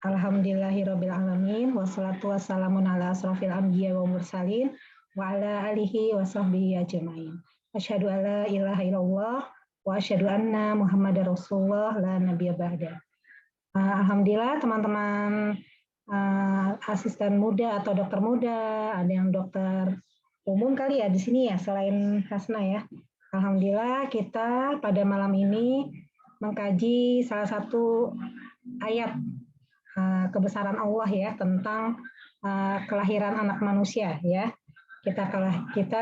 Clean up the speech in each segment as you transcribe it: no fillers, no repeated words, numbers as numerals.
Alhamdulillahirabbil alamin wassalatu wassalamu ala asrofil anbiya wa mursalin wa ala alihi wa sahbihi ajmain. Asyhadu alla ilaha illallah wa asyhadu anna Muhammadar Rasulullah la nabiyya ba'da. Alhamdulillah teman-teman asisten muda atau dokter muda, ada yang dokter umum kali ya di sini ya selain Hasna ya. Alhamdulillah kita pada malam ini mengkaji salah satu ayat kebesaran Allah ya tentang kelahiran anak manusia ya. Kita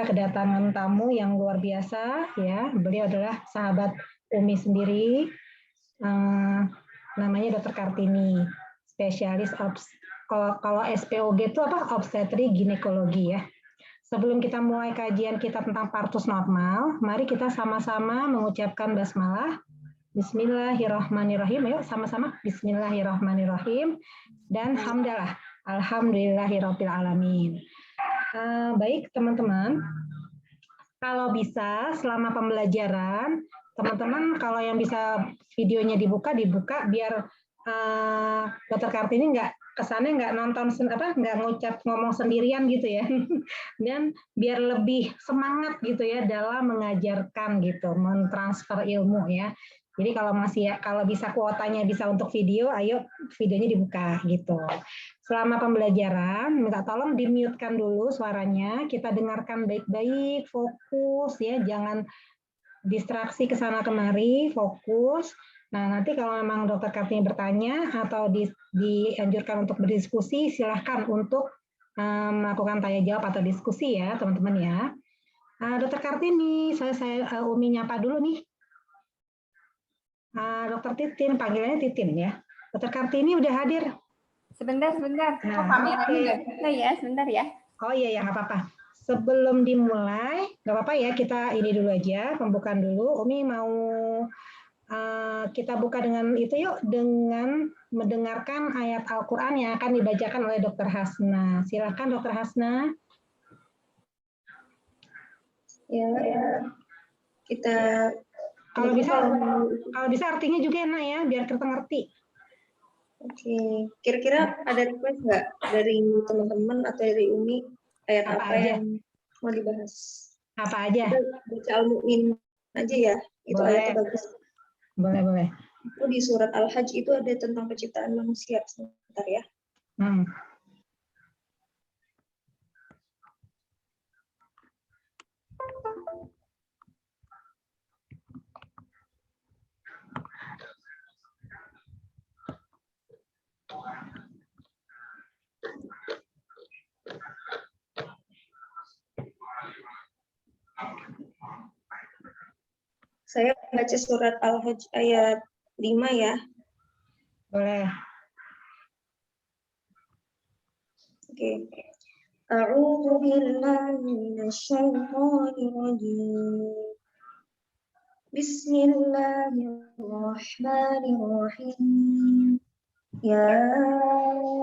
kedatangan tamu yang luar biasa ya. Beliau adalah sahabat Umi sendiri. Namanya Dr. Kartini, spesialis kalau SPOG itu apa? Obstetri ginekologi ya. Sebelum kita mulai kajian kita tentang partus normal, mari kita sama-sama mengucapkan basmalah. Bismillahirrahmanirrahim. Yuk sama-sama. Bismillahirrahmanirrahim. Dan hamdalah. Alhamdulillahirabbil alamin. Baik teman-teman. Kalau bisa selama pembelajaran, teman-teman kalau yang bisa videonya dibuka biar Dr. Kartini kesannya nggak nonton nggak ngomong sendirian gitu ya. Dan biar lebih semangat gitu ya dalam mengajarkan gitu, mentransfer ilmu ya. Jadi kalau bisa kuotanya bisa untuk video, ayo videonya dibuka gitu. Selama pembelajaran, minta tolong di-mute-kan dulu suaranya, kita dengarkan baik-baik, fokus ya, jangan distraksi ke sana kemari, fokus. Nah, nanti kalau memang Dr. Kartini bertanya atau dianjurkan untuk berdiskusi, silahkan untuk melakukan tanya jawab atau diskusi ya, teman-teman ya. Dr. Kartini, saya Umi nyapa dulu nih. Dr. Titin, panggilannya Titin ya. Dr. Kartini udah hadir. Sebentar. Kok kameranya nggak bisa ya? Sebentar ya. Oh iya, nggak apa-apa. Sebelum dimulai, nggak apa-apa ya, kita ini dulu aja, pembukaan dulu. Umi mau kita buka dengan itu yuk, dengan mendengarkan ayat Al-Quran yang akan dibacakan oleh Dr. Hasna. Silakan Dr. Hasna. Ya, kita kalau bisa artinya juga enak ya, biar kita ngerti. Oke, kira-kira ada request nggak dari teman-teman atau dari Umi ayat apa yang mau dibahas? Apa aja? Kita baca Al-Mu'min aja ya, itu boleh. ayatnya bagus. Boleh. Itu di surat Al-Hajj itu ada tentang penciptaan manusia. Sebentar ya. Saya baca surat Al-Hajj ayat 5 ya. Boleh. Oke. A'udzu billahi minasyaitonir rajim. Bismillahirrahmanirrahim. Ya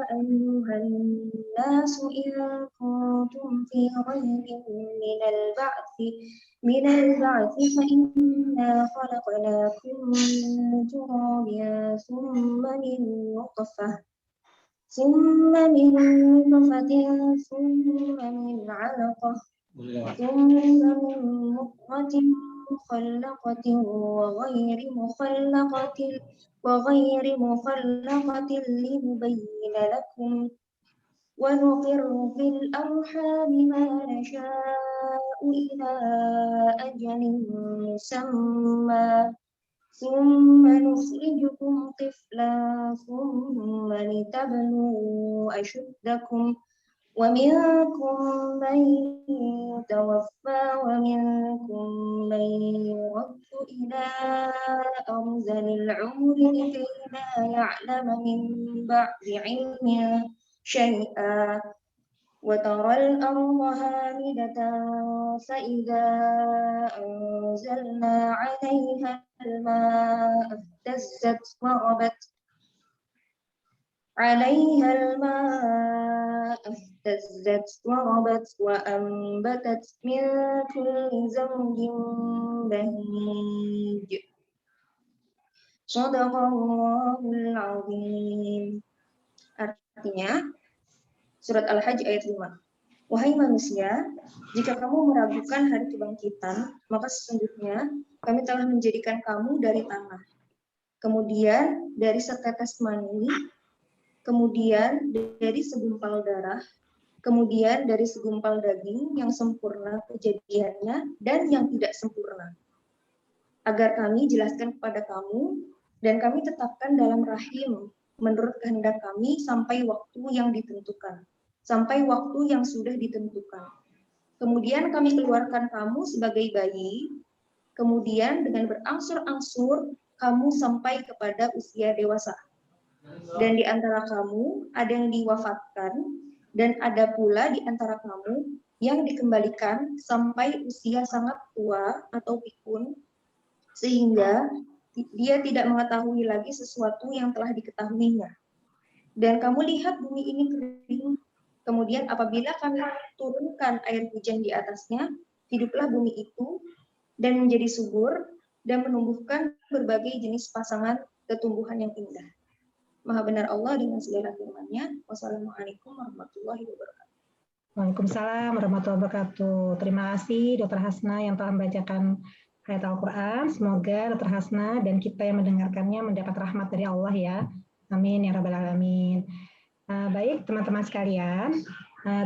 ayyuhan nasu in kuntum fi raybin minal ba'thi fa inna khalaqnakum min turabin thumma min nutfatin ثم من نطفة ثم من علقة ثم من مضغة مخلقة وغير مخلقة لنبين لكم ونقر في الأرحام ما نشاء إلى أجل مسمى ثم نخرجكم طفلا ثم لتبلغوا أشدكم ومنكم من يتوفى ومنكم من يرد إلى أرذل العمر لكي لا يعلم من بعد علم شيئا وترى الأرض هامدة فإذا أنزلنا عليها الماء اهتزت وربت وأنبتت من كل زوج بهيج صدق الله العظيم. Artinya, surat Al-Hajj ayat 5. Wahai manusia, jika kamu meragukan hari kebangkitan, maka sesungguhnya kami telah menjadikan kamu dari tanah, kemudian dari setetes mani, kemudian dari segumpal darah, kemudian dari segumpal daging yang sempurna kejadiannya dan yang tidak sempurna. Agar kami jelaskan kepada kamu, dan kami tetapkan dalam rahim menurut kehendak kami sampai waktu yang ditentukan. Sampai waktu yang sudah ditentukan. Kemudian kami keluarkan kamu sebagai bayi, kemudian dengan berangsur-angsur kamu sampai kepada usia dewasa. Dan di antara kamu ada yang diwafatkan, dan ada pula di antara kamu yang dikembalikan sampai usia sangat tua atau pikun, sehingga dia tidak mengetahui lagi sesuatu yang telah diketahuinya. Dan kamu lihat bumi ini kering, kemudian apabila kami turunkan air hujan di atasnya, hiduplah bumi itu dan menjadi subur dan menumbuhkan berbagai jenis pasangan tumbuhan yang indah. Maha benar Allah dengan segala firman-Nya. Wassalamualaikum warahmatullahi wabarakatuh. Waalaikumsalam warahmatullahi wabarakatuh. Terima kasih Dr. Hasna yang telah membacakan ayat Al-Quran. Semoga Dr. Hasna dan kita yang mendengarkannya mendapat rahmat dari Allah ya. Amin ya rabbal alamin. Baik teman-teman sekalian,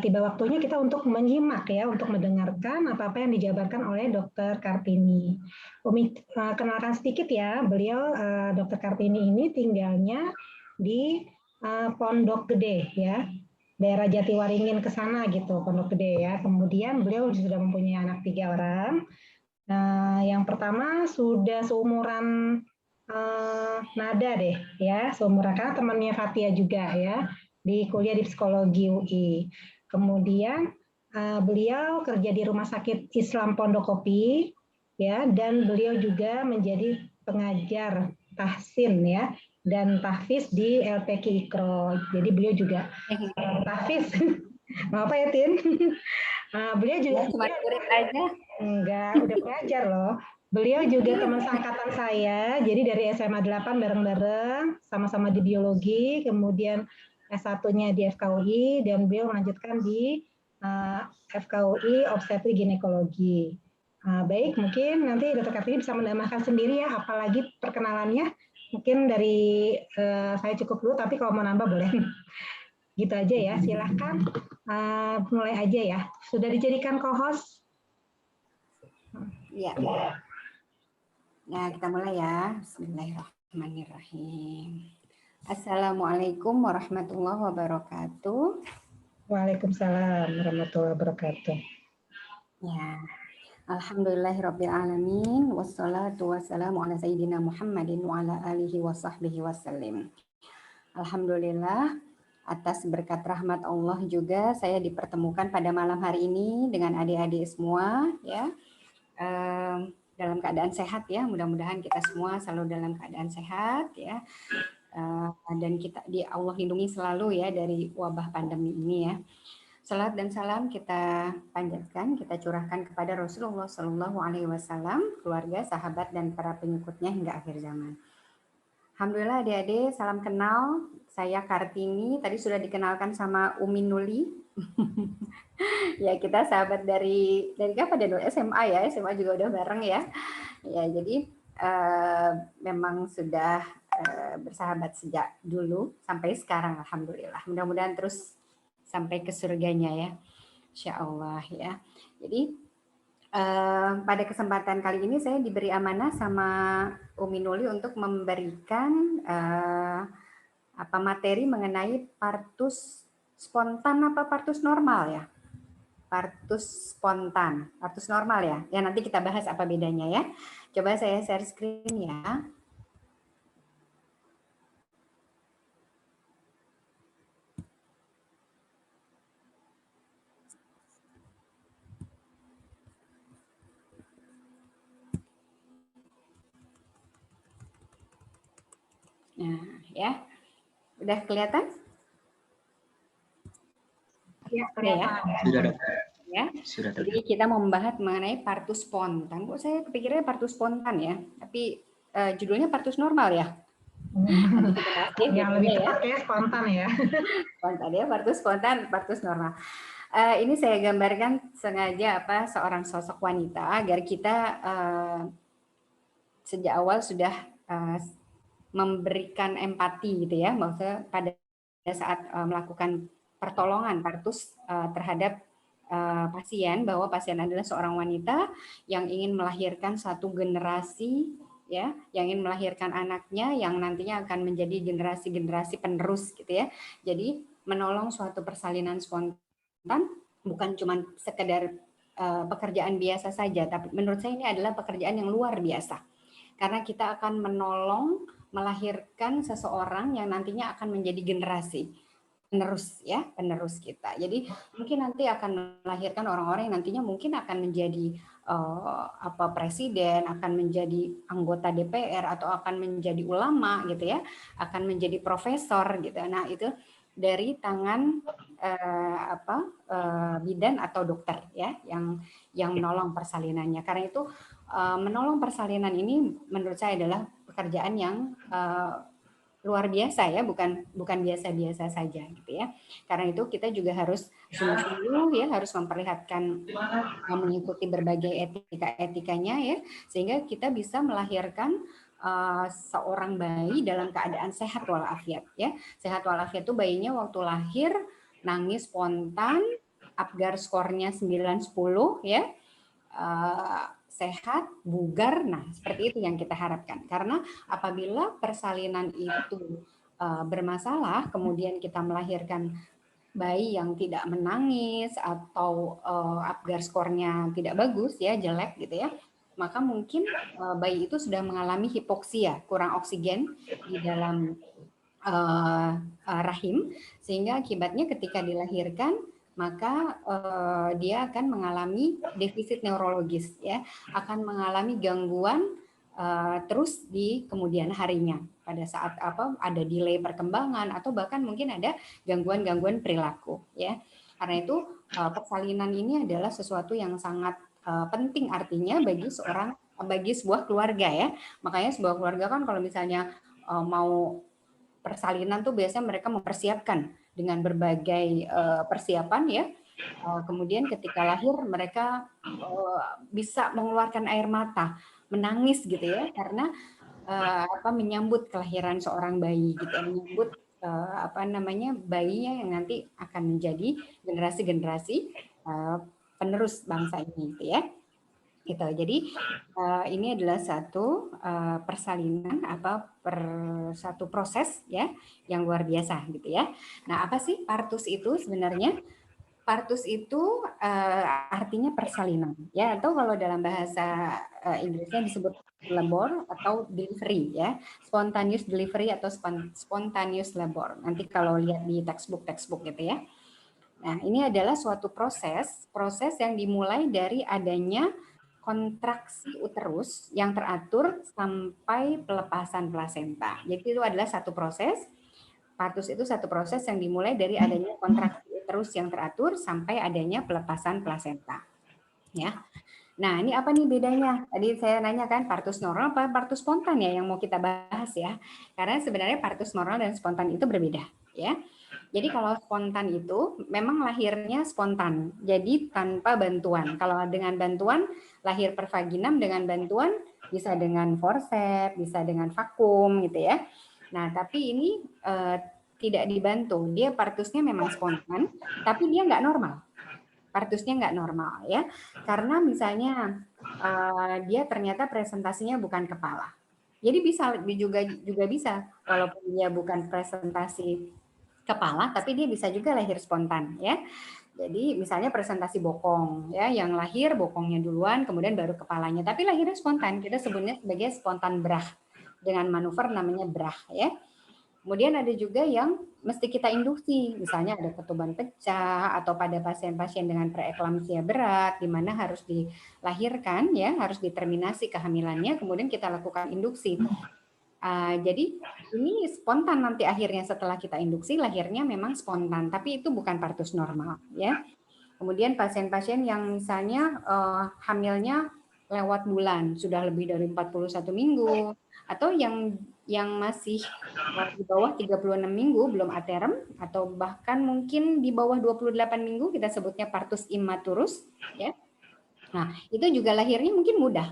tiba waktunya kita untuk menyimak ya, untuk mendengarkan apa-apa yang dijabarkan oleh Dr. Kartini. Umi kenalkan sedikit ya, beliau Dr. Kartini ini tinggalnya di Pondok Gede ya, daerah Jatiwaringin ke sana gitu, Pondok Gede ya. Kemudian beliau sudah mempunyai anak 3 orang. Yang pertama sudah seumuran Nada deh ya, seumuran karena temannya Fatia juga ya, di kuliah di psikologi UI. Kemudian beliau kerja di Rumah Sakit Islam Pondokopi ya, dan beliau juga menjadi pengajar tahsin ya dan tahfiz di LPQ Ikro. Jadi beliau juga tahfiz. Apa ya Tin? Beliau juga cuma murid aja. Enggak, udah pengajar loh. Beliau juga teman seangkatan saya, jadi dari SMA 8 bareng-bareng, sama-sama di biologi, kemudian S1-nya di FKUI, dan beliau melanjutkan di FKUI obstetri ginekologi. Baik, mungkin nanti Dr. Kartini bisa menambahkan sendiri ya, apalagi perkenalannya. Mungkin dari saya cukup dulu, tapi kalau mau nambah boleh. Gitu aja ya, silahkan mulai aja ya. Sudah dijadikan co-host? Ya. Nah, kita mulai ya. Bismillahirrahmanirrahim. Assalamualaikum warahmatullahi wabarakatuh. Waalaikumsalam warahmatullahi wabarakatuh. Ya. Alhamdulillahirabbil alamin wassalatu wassalamu ala sayyidina Muhammadin wa ala alihi wa sahbihi wasallim. Alhamdulillah atas berkat rahmat Allah juga saya dipertemukan pada malam hari ini dengan adik-adik semua ya. Dalam keadaan sehat ya, mudah-mudahan kita semua selalu dalam keadaan sehat ya, dan kita Allah lindungi selalu ya dari wabah pandemi ini ya. Salat dan salam kita panjatkan, kita curahkan kepada Rasulullah Shallallahu Alaihi Wasallam, keluarga, sahabat dan para pengikutnya hingga akhir zaman. Alhamdulillah adik-adik, salam kenal. Saya Kartini, tadi sudah dikenalkan sama Umi Nuli. Ya kita sahabat dari kapan dulu SMA ya, SMA juga udah bareng ya. Ya jadi memang sudah bersahabat sejak dulu sampai sekarang alhamdulillah. Mudah-mudahan terus sampai ke surganya ya, insya Allah ya. Jadi pada kesempatan kali ini saya diberi amanah sama Umi Nuli untuk memberikan materi mengenai partus spontan apa partus normal ya. Partus spontan, partus normal ya. Ya nanti kita bahas apa bedanya ya. Coba saya share screen ya. Nah, ya. Udah kelihatan? Ya, kelihatan. Sudah, ya. Jadi kita mau membahas mengenai partus spontan. Kok saya kepikirannya partus spontan ya, tapi judulnya partus normal ya. Nanti kita bahas ya Yang lebih bedanya ya. tepat ya spontan ya. Spontan ya, partus spontan, partus normal. Ini saya gambarkan sengaja seorang sosok wanita agar kita sejak awal sudah memberikan empati gitu ya, maksudnya pada saat melakukan pertolongan partus terhadap pasien, bahwa pasien adalah seorang wanita yang ingin melahirkan satu generasi ya, yang ingin melahirkan anaknya yang nantinya akan menjadi generasi-generasi penerus gitu ya. Jadi menolong suatu persalinan spontan bukan cuma sekedar pekerjaan biasa saja, tapi menurut saya ini adalah pekerjaan yang luar biasa. Karena kita akan menolong melahirkan seseorang yang nantinya akan menjadi generasi penerus ya, penerus kita. Jadi mungkin nanti akan melahirkan orang-orang yang nantinya mungkin akan menjadi presiden, akan menjadi anggota DPR atau akan menjadi ulama gitu ya, akan menjadi profesor gitu. Nah, itu dari tangan bidan atau dokter ya yang menolong persalinannya. Karena itu menolong persalinan ini menurut saya adalah pekerjaan yang luar biasa ya, bukan biasa-biasa saja gitu ya. Karena itu kita juga harus sungguh-sungguh ya, harus memperlihatkan mengikuti berbagai etika-etikanya ya, sehingga kita bisa melahirkan seorang bayi dalam keadaan sehat walafiat ya. Sehat walafiat itu bayinya waktu lahir nangis spontan, Apgar skornya 9-10 ya. Sehat, bugar, nah seperti itu yang kita harapkan. Karena apabila persalinan itu bermasalah, kemudian kita melahirkan bayi yang tidak menangis atau Apgar skornya tidak bagus ya, jelek gitu ya, maka mungkin bayi itu sudah mengalami hipoksia, kurang oksigen di dalam rahim, sehingga akibatnya ketika dilahirkan maka dia akan mengalami defisit neurologis ya, akan mengalami gangguan terus di kemudian harinya pada saat ada delay perkembangan atau bahkan mungkin ada gangguan-gangguan perilaku ya. Karena itu persalinan ini adalah sesuatu yang sangat penting artinya bagi sebuah keluarga ya. Makanya sebuah keluarga kan kalau misalnya mau persalinan tuh biasanya mereka mempersiapkan dengan berbagai persiapan ya. Kemudian ketika lahir mereka bisa mengeluarkan air mata, menangis gitu ya, karena menyambut kelahiran seorang bayi gitu, menyambut bayinya yang nanti akan menjadi generasi-generasi penerus bangsa ini gitu ya. Gitu. Jadi ini adalah satu persalinan satu proses ya yang luar biasa gitu ya. Nah, apa sih partus itu sebenarnya? Partus itu artinya persalinan ya, atau kalau dalam bahasa Inggrisnya disebut labor atau delivery ya, spontaneous delivery atau spontaneous labor. Nanti kalau lihat di textbook gitu ya. Nah, ini adalah suatu proses yang dimulai dari adanya kontraksi uterus yang teratur sampai pelepasan plasenta. Jadi itu adalah satu proses. Partus itu satu proses yang dimulai dari adanya kontraksi uterus yang teratur sampai adanya pelepasan plasenta. Ya. Nah, ini apa nih bedanya? Tadi saya nanya kan partus normal apa partus spontan ya yang mau kita bahas ya. Karena sebenarnya partus normal dan spontan itu berbeda ya. Jadi kalau spontan itu memang lahirnya spontan, jadi tanpa bantuan. Kalau dengan bantuan, lahir per vaginam dengan bantuan bisa dengan forceps, bisa dengan vakum gitu ya. Nah, tapi ini tidak dibantu. Dia partusnya memang spontan, tapi dia nggak normal. Partusnya nggak normal ya, karena misalnya dia ternyata presentasinya bukan kepala. Jadi bisa juga bisa, walaupun dia bukan presentasi kepala, tapi dia bisa juga lahir spontan ya. Jadi misalnya presentasi bokong ya, yang lahir bokongnya duluan, kemudian baru kepalanya, tapi lahirnya spontan. Kita sebutnya sebagai spontan brach dengan manuver namanya brach ya. Kemudian ada juga yang mesti kita induksi, misalnya ada ketuban pecah atau pada pasien-pasien dengan preeklamsia berat, di mana harus dilahirkan ya, harus diterminasi kehamilannya, kemudian kita lakukan induksi. Jadi ini spontan nanti akhirnya setelah kita induksi lahirnya memang spontan, tapi itu bukan partus normal ya. Kemudian pasien-pasien yang misalnya hamilnya lewat bulan, sudah lebih dari 41 minggu, atau yang yang masih di bawah 36 minggu belum aterem atau bahkan mungkin di bawah 28 minggu kita sebutnya partus immaturus ya. Nah, itu juga lahirnya mungkin mudah.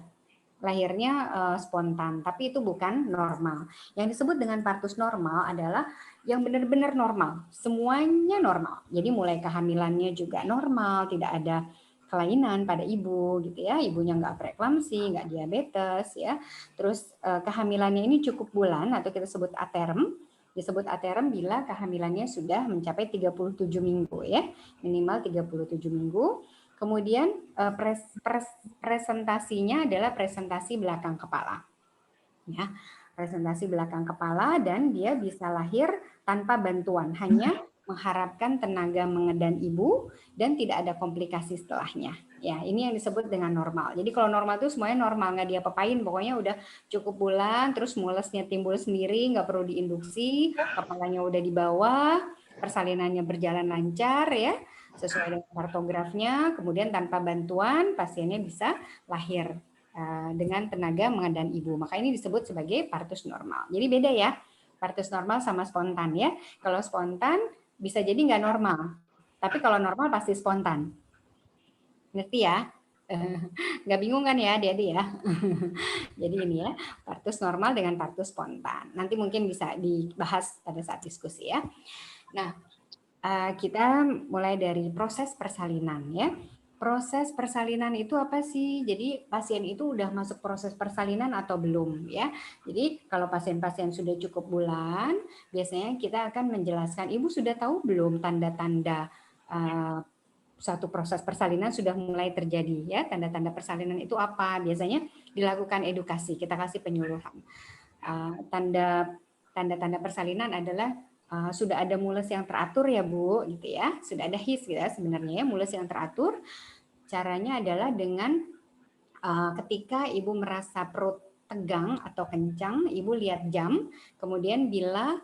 Lahirnya spontan, tapi itu bukan normal. Yang disebut dengan partus normal adalah yang benar-benar normal. Semuanya normal. Jadi mulai kehamilannya juga normal, tidak ada kelainan pada ibu gitu ya, ibunya nggak preeklamsi, nggak diabetes ya. Terus kehamilannya ini cukup bulan atau kita sebut aterem. Disebut aterem bila kehamilannya sudah mencapai 37 minggu ya, minimal 37 minggu. Kemudian presentasinya adalah presentasi belakang kepala. Ya, presentasi belakang kepala dan dia bisa lahir tanpa bantuan, hanya mengharapkan tenaga mengedan ibu dan tidak ada komplikasi setelahnya. Ya, ini yang disebut dengan normal. Jadi kalau normal itu semuanya normal, nggak diapa-apain, pokoknya udah cukup bulan, terus mulesnya timbul sendiri, nggak perlu diinduksi, kepalanya udah di bawah, persalinannya berjalan lancar ya, sesuai dengan kartografnya, kemudian tanpa bantuan pasiennya bisa lahir dengan tenaga mengedan ibu. Maka ini disebut sebagai partus normal. Jadi beda ya, partus normal sama spontan ya. Kalau spontan bisa jadi nggak normal, tapi kalau normal pasti spontan. Ngerti ya? Nggak bingung kan ya adik-adik ya? Jadi ini ya, partus normal dengan partus spontan. Nanti mungkin bisa dibahas pada saat diskusi ya. Nah, kita mulai dari proses persalinan ya. Proses persalinan itu apa sih? Jadi pasien itu udah masuk proses persalinan atau belum ya? Jadi kalau pasien-pasien sudah cukup bulan, biasanya kita akan menjelaskan, ibu sudah tahu belum tanda-tanda suatu proses persalinan sudah mulai terjadi ya? Tanda-tanda persalinan itu apa? Biasanya dilakukan edukasi, kita kasih penyuluhan. Tanda-tanda persalinan adalah sudah ada mules yang teratur ya Bu, gitu ya. Sudah ada his gitu ya sebenarnya ya, mules yang teratur. Caranya adalah dengan ketika ibu merasa perut tegang atau kencang, ibu lihat jam, kemudian bila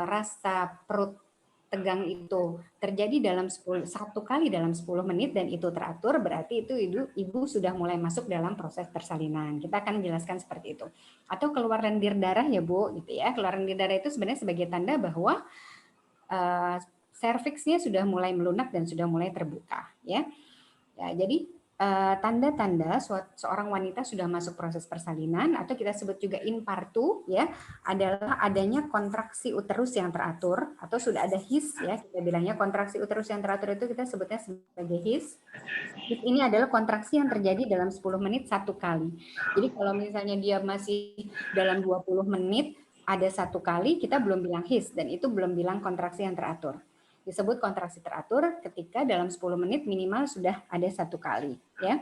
rasa perut tegang itu terjadi dalam 1 kali dalam 10 menit dan itu teratur, berarti itu ibu sudah mulai masuk dalam proses persalinan. Kita akan menjelaskan seperti itu. Atau keluar lendir darah ya Bu, gitu ya. Keluar lendir darah itu sebenarnya sebagai tanda bahwa serviksnya sudah mulai melunak dan sudah mulai terbuka ya. Ya, jadi tanda-tanda seorang wanita sudah masuk proses persalinan atau kita sebut juga infartu ya, adalah adanya kontraksi uterus yang teratur atau sudah ada his ya, kita bilangnya kontraksi uterus yang teratur itu kita sebutnya sebagai his. His ini adalah kontraksi yang terjadi dalam 10 menit 1 kali. Jadi kalau misalnya dia masih dalam 20 menit ada 1 kali, kita belum bilang his dan itu belum bilang kontraksi yang teratur. Disebut kontraksi teratur ketika dalam 10 menit minimal sudah ada 1 kali ya.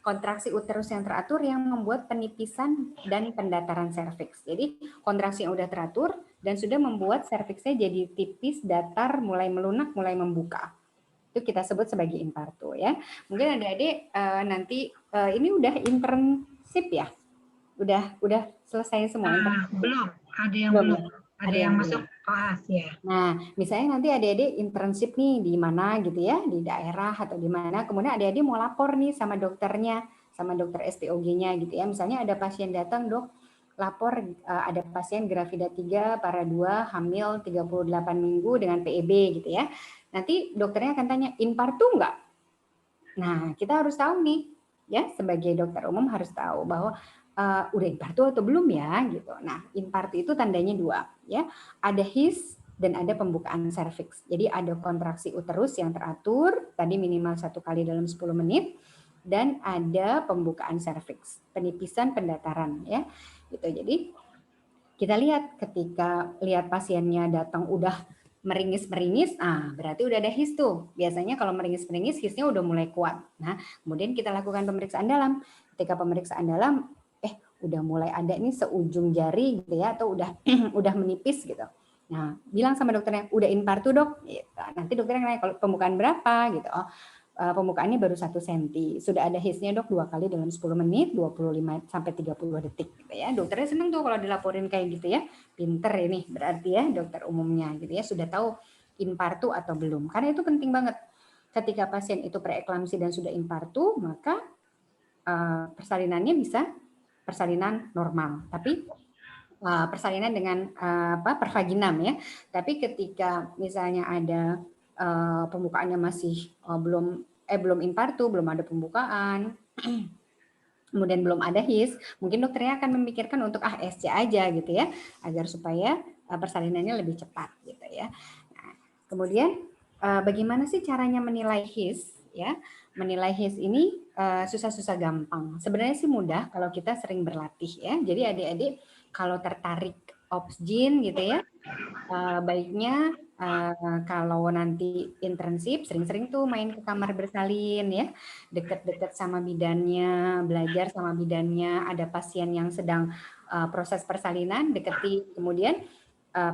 Kontraksi uterus yang teratur yang membuat penipisan dan pendataran serviks. Jadi kontraksi yang udah teratur dan sudah membuat serviksnya jadi tipis, datar, mulai melunak, mulai membuka. Itu kita sebut sebagai infartu ya. Mungkin adik-adik nanti ini udah internship ya? Udah selesai semua internship? Belum, ada yang belum. Ada yang masuk kelas ya. Nah, misalnya nanti adik-adik internship nih di mana gitu ya, di daerah atau di mana, kemudian adik-adik mau lapor nih sama dokternya, sama dokter SPOG-nya gitu ya. Misalnya ada pasien datang, dok, lapor ada pasien gravida 3, para 2, hamil 38 minggu dengan PEB gitu ya. Nanti dokternya akan tanya, infartu enggak? Nah, kita harus tahu nih, ya sebagai dokter umum harus tahu bahwa udah infartu atau belum ya gitu. Nah, infartu itu tandanya 2 ya. Ada his dan ada pembukaan serviks. Jadi ada kontraksi uterus yang teratur, tadi minimal 1 kali dalam 10 menit dan ada pembukaan serviks, penipisan pendataran ya. Gitu. Jadi kita lihat ketika lihat pasiennya datang udah meringis-meringis, berarti udah ada his tuh. Biasanya kalau meringis-meringis hisnya udah mulai kuat. Nah, kemudian kita lakukan pemeriksaan dalam. Ketika pemeriksaan dalam udah mulai ada nih seujung jari gitu ya, atau udah menipis gitu. Nah, bilang sama dokternya, udah infartu dok. Gitu. Nanti dokternya nanya, kalau pembukaan berapa gitu. Pembukaannya baru 1 cm. Sudah ada hisnya dok 2 kali dalam 10 menit, 25 sampai 30 detik gitu ya. Dokternya seneng tuh kalau dilaporin kayak gitu ya. Pinter ini berarti ya dokter umumnya gitu ya, sudah tahu infartu atau belum. Karena itu penting banget. Ketika pasien itu preeklamsi dan sudah infartu, maka persalinannya bisa persalinan normal, tapi persalinan dengan pervaginam ya. Tapi ketika misalnya ada pembukaannya masih belum infartu, belum ada pembukaan, kemudian belum ada HIS, mungkin dokternya akan memikirkan untuk SC aja gitu ya, agar supaya persalinannya lebih cepat gitu ya. Nah, kemudian bagaimana sih caranya menilai HIS ya? Menilai HIS ini susah-susah gampang. Sebenarnya sih mudah kalau kita sering berlatih ya. Jadi adik-adik kalau tertarik obsgyn gitu ya, baiknya kalau nanti internship sering-sering tuh main ke kamar bersalin ya, deket-deket sama bidannya, belajar sama bidannya, ada pasien yang sedang proses persalinan, deketi, kemudian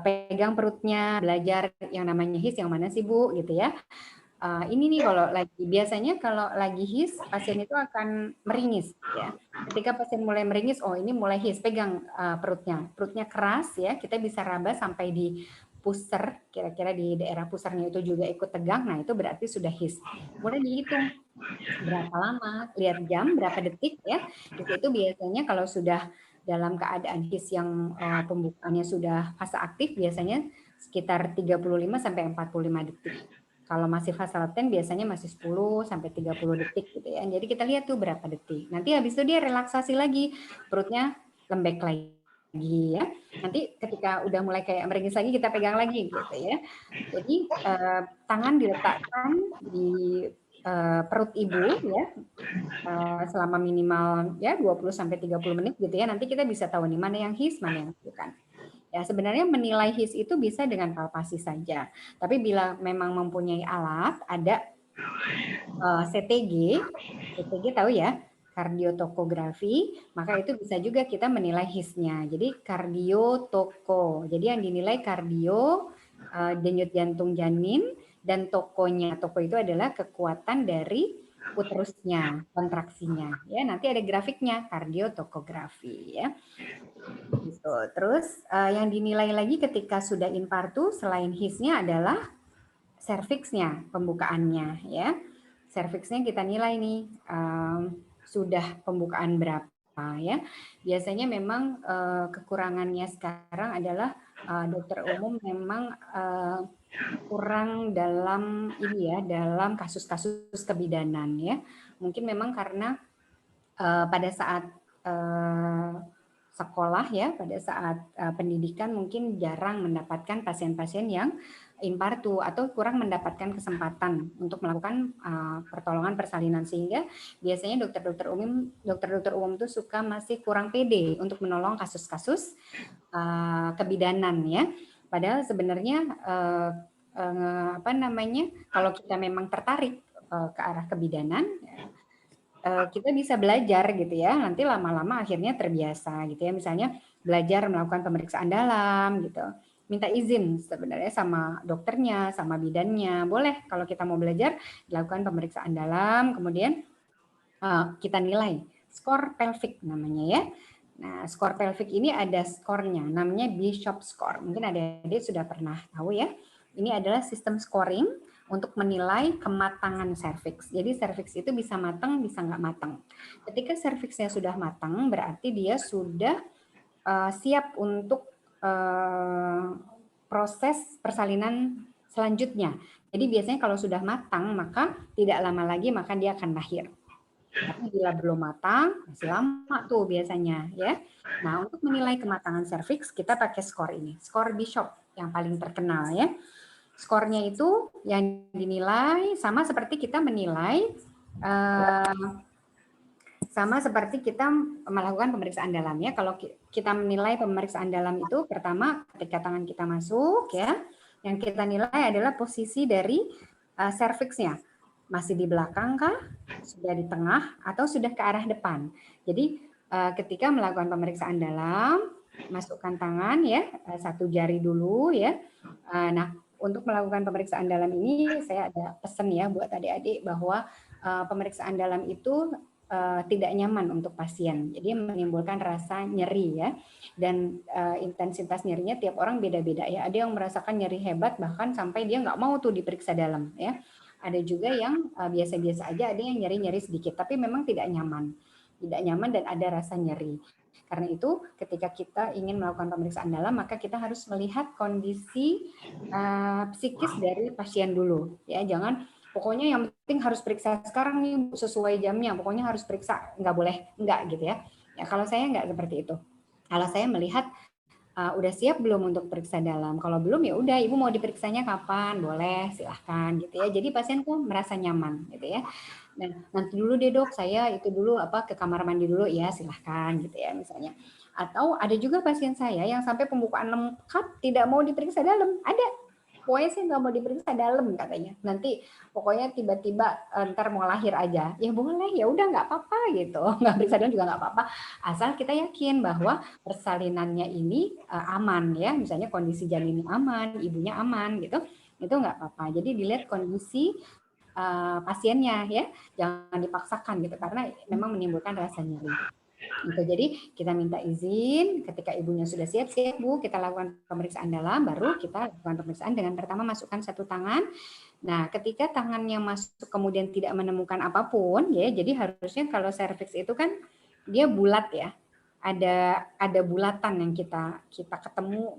pegang perutnya, belajar yang namanya HIS yang mana sih Bu gitu ya. Ini nih biasanya kalau lagi HIS pasien itu akan meringis ya. Ketika pasien mulai meringis, oh ini mulai HIS, pegang perutnya keras ya, kita bisa raba sampai di pusar, kira-kira di daerah pusarnya itu juga ikut tegang, nah itu berarti sudah HIS. Mulai dihitung berapa lama, lihat jam, berapa detik ya. Di situ biasanya kalau sudah dalam keadaan HIS yang pembukaannya sudah fase aktif, biasanya sekitar 35 sampai 45 detik. Kalau masih fase laten biasanya masih 10 sampai 30 detik gitu ya. Jadi kita lihat tuh berapa detik. Nanti habis itu dia relaksasi lagi, perutnya lembek lagi ya. Nanti ketika udah mulai kayak meringis lagi kita pegang lagi gitu ya. Jadi tangan diletakkan di perut ibu ya selama minimal ya 20 sampai 30 menit gitu ya. Nanti kita bisa tahu nih mana yang HIS, mana yang bukan. Ya, sebenarnya menilai HIS itu bisa dengan palpasi saja. Tapi bila memang mempunyai alat, ada CTG tahu ya, kardiotokografi, maka itu bisa juga kita menilai HIS-nya. Jadi kardiotoko. Jadi yang dinilai kardio, denyut jantung janin, dan tokonya. Toko itu adalah kekuatan dari uterusnya, kontraksinya. Ya, nanti ada grafiknya, kardiotokografi ya. Gitu. Terus yang dinilai lagi ketika sudah infartu selain HIS-nya adalah serviksnya, pembukaannya ya. Serviksnya kita nilai nih sudah pembukaan berapa ya. Biasanya memang kekurangannya sekarang adalah dokter umum memang kurang dalam ini ya, dalam kasus-kasus kebidanan ya. Mungkin memang karena pada saat sekolah ya, pada saat pendidikan mungkin jarang mendapatkan pasien-pasien yang infartu atau kurang mendapatkan kesempatan untuk melakukan pertolongan persalinan, sehingga biasanya dokter-dokter umum itu suka masih kurang pede untuk menolong kasus-kasus kebidanan ya. Padahal sebenarnya kalau kita memang tertarik ke arah kebidanan, kita bisa belajar gitu ya, nanti lama-lama akhirnya terbiasa gitu ya, misalnya belajar melakukan pemeriksaan dalam gitu, minta izin sebenarnya sama dokternya, sama bidannya, boleh kalau kita mau belajar dilakukan pemeriksaan dalam, kemudian kita nilai skor pelvic namanya ya. Nah, skor pelvic ini ada skornya, namanya Bishop score, mungkin adik-adik sudah pernah tahu ya. Ini adalah sistem scoring untuk menilai kematangan serviks. Jadi serviks itu bisa matang, bisa nggak matang. Ketika serviksnya sudah matang, berarti dia sudah siap untuk proses persalinan selanjutnya. Jadi biasanya kalau sudah matang, maka tidak lama lagi maka dia akan lahir. Tapi bila belum matang, masih lama tuh biasanya ya. Nah, untuk menilai kematangan serviks, kita pakai skor ini, skor Bishop yang paling terkenal ya. Skornya itu yang dinilai sama seperti kita menilai sama seperti kita melakukan pemeriksaan dalam ya. Kalau kita menilai pemeriksaan dalam itu pertama ketika tangan kita masuk ya, yang kita nilai adalah posisi dari serviksnya. Masih di belakang kah? Sudah di tengah atau sudah ke arah depan? Jadi ketika melakukan pemeriksaan dalam, masukkan tangan ya, satu jari dulu ya. Nah, untuk melakukan pemeriksaan dalam ini saya ada pesan ya buat adik-adik bahwa pemeriksaan dalam itu tidak nyaman untuk pasien. Jadi menimbulkan rasa nyeri ya. Dan intensitas nyerinya tiap orang beda-beda ya. Ada yang merasakan nyeri hebat bahkan sampai dia nggak mau tuh diperiksa dalam ya. Ada juga yang biasa-biasa aja, ada yang nyeri-nyeri sedikit tapi memang tidak nyaman. Tidak nyaman dan ada rasa nyeri. Karena itu ketika kita ingin melakukan pemeriksaan dalam, maka kita harus melihat kondisi psikis dari pasien dulu. Ya, jangan pokoknya yang penting harus periksa sekarang nih sesuai jamnya. Pokoknya harus periksa, nggak boleh nggak gitu ya. Ya kalau saya nggak seperti itu. Kalau saya melihat udah siap belum untuk periksa dalam? Kalau belum ya udah, ibu mau diperiksanya kapan? Boleh, silahkan gitu ya. Jadi pasien tuh merasa nyaman gitu ya. Nah, nanti dulu deh dok, saya itu dulu ke kamar mandi dulu ya, silahkan gitu ya misalnya. Atau ada juga pasien saya yang sampai pembukaan lengkap tidak mau diperiksa dalam. Ada. Pokoknya sih nggak mau diperiksa dalam katanya. Nanti pokoknya tiba-tiba ntar mau lahir aja. Ya boleh, ya udah nggak apa-apa gitu. Nggak periksa dalam juga nggak apa-apa. Asal kita yakin bahwa persalinannya ini aman ya. Misalnya kondisi janinnya aman, ibunya aman gitu. Itu nggak apa-apa. Jadi dilihat kondisi pasiennya ya, jangan dipaksakan gitu karena memang menimbulkan rasa nyeri. Gitu. Jadi kita minta izin ketika ibunya sudah siap Bu, kita lakukan pemeriksaan dalam, baru kita lakukan pemeriksaan dengan pertama masukkan satu tangan. Nah, ketika tangannya masuk kemudian tidak menemukan apapun ya, jadi harusnya kalau serviks itu kan dia bulat ya. Ada bulatan yang kita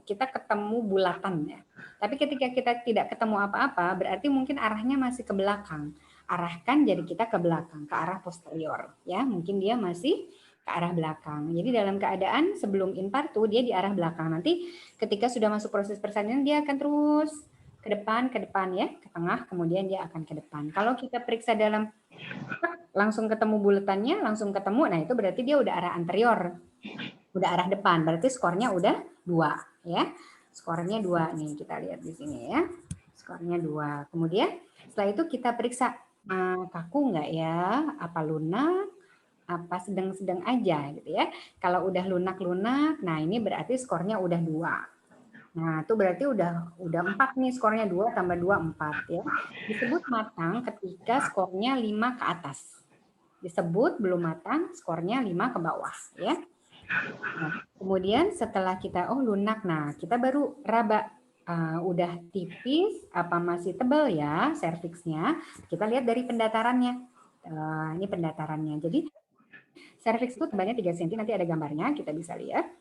ketemu bulatan ya. Tapi ketika kita tidak ketemu apa-apa, berarti mungkin arahnya masih ke belakang. Arahkan jari kita ke belakang, ke arah posterior ya. Mungkin dia masih ke arah belakang. Jadi dalam keadaan sebelum infartu dia di arah belakang. Nanti ketika sudah masuk proses persalinan dia akan terus ke depan ya, ke tengah, kemudian dia akan ke depan. Kalau kita periksa dalam langsung ketemu bulatannya, langsung ketemu, nah itu berarti dia udah arah anterior, udah arah depan, berarti skornya udah 2 ya. Skornya 2 nih, kita lihat di sini ya. Skornya 2. Kemudian setelah itu kita periksa kaku nggak ya, apa lunak, apa sedang-sedang aja gitu ya. Kalau udah lunak-lunak, nah ini berarti skornya udah 2. Nah, itu berarti udah 4 nih, skornya 2 tambah 2 4 ya. Disebut matang ketika skornya 5 ke atas. Disebut belum matang, skornya 5 ke bawah ya. Nah, kemudian setelah kita lunak, nah kita baru raba. Udah tipis apa masih tebal ya serviksnya, kita lihat dari pendatarannya. Ini pendatarannya. Jadi serviks itu tebalnya 3 cm, nanti ada gambarnya, kita bisa lihat.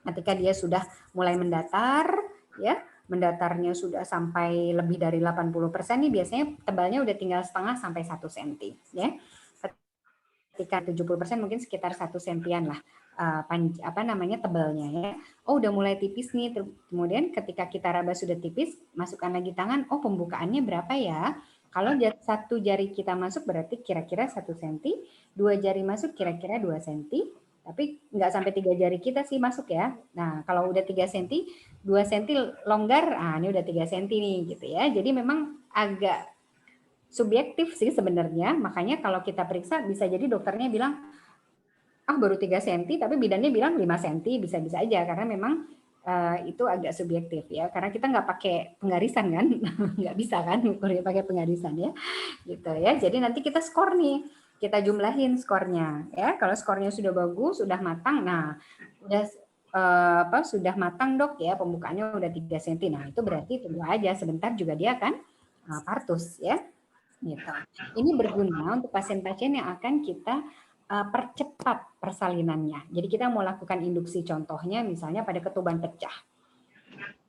Ketika dia sudah mulai mendatar, ya, mendatarnya sudah sampai lebih dari 80% nih, biasanya tebalnya udah tinggal setengah sampai 1 cm, ya. Ketika 70% mungkin sekitar 1 sentian lah tebalnya ya. Udah mulai tipis nih. Kemudian ketika kita raba sudah tipis, masukkan lagi tangan. Pembukaannya berapa ya? Kalau satu jari kita masuk berarti kira-kira 1 cm, 2 jari masuk kira-kira 2 cm, tapi nggak sampai 3 jari kita sih masuk ya. Nah, kalau udah 3 cm, 2 cm longgar, ini udah 3 cm nih gitu ya. Jadi memang agak subjektif sih sebenarnya, makanya kalau kita periksa bisa jadi dokternya bilang baru 3 cm, tapi bidannya bilang 5 cm, bisa-bisa aja karena memang itu agak subjektif ya, karena kita nggak pakai penggarisan kan, nggak bisa kan ukurnya pakai penggarisan ya, gitu ya. Jadi nanti kita skor nih, kita jumlahin skornya ya. Kalau skornya sudah bagus, sudah matang, nah udah sudah matang dok ya, pembukaannya udah 3 cm, nah itu berarti tunggu aja sebentar juga dia akan partus ya. Gitu. Ini berguna untuk pasien-pasien yang akan kita percepat persalinannya. Jadi kita mau lakukan induksi, contohnya misalnya pada ketuban pecah.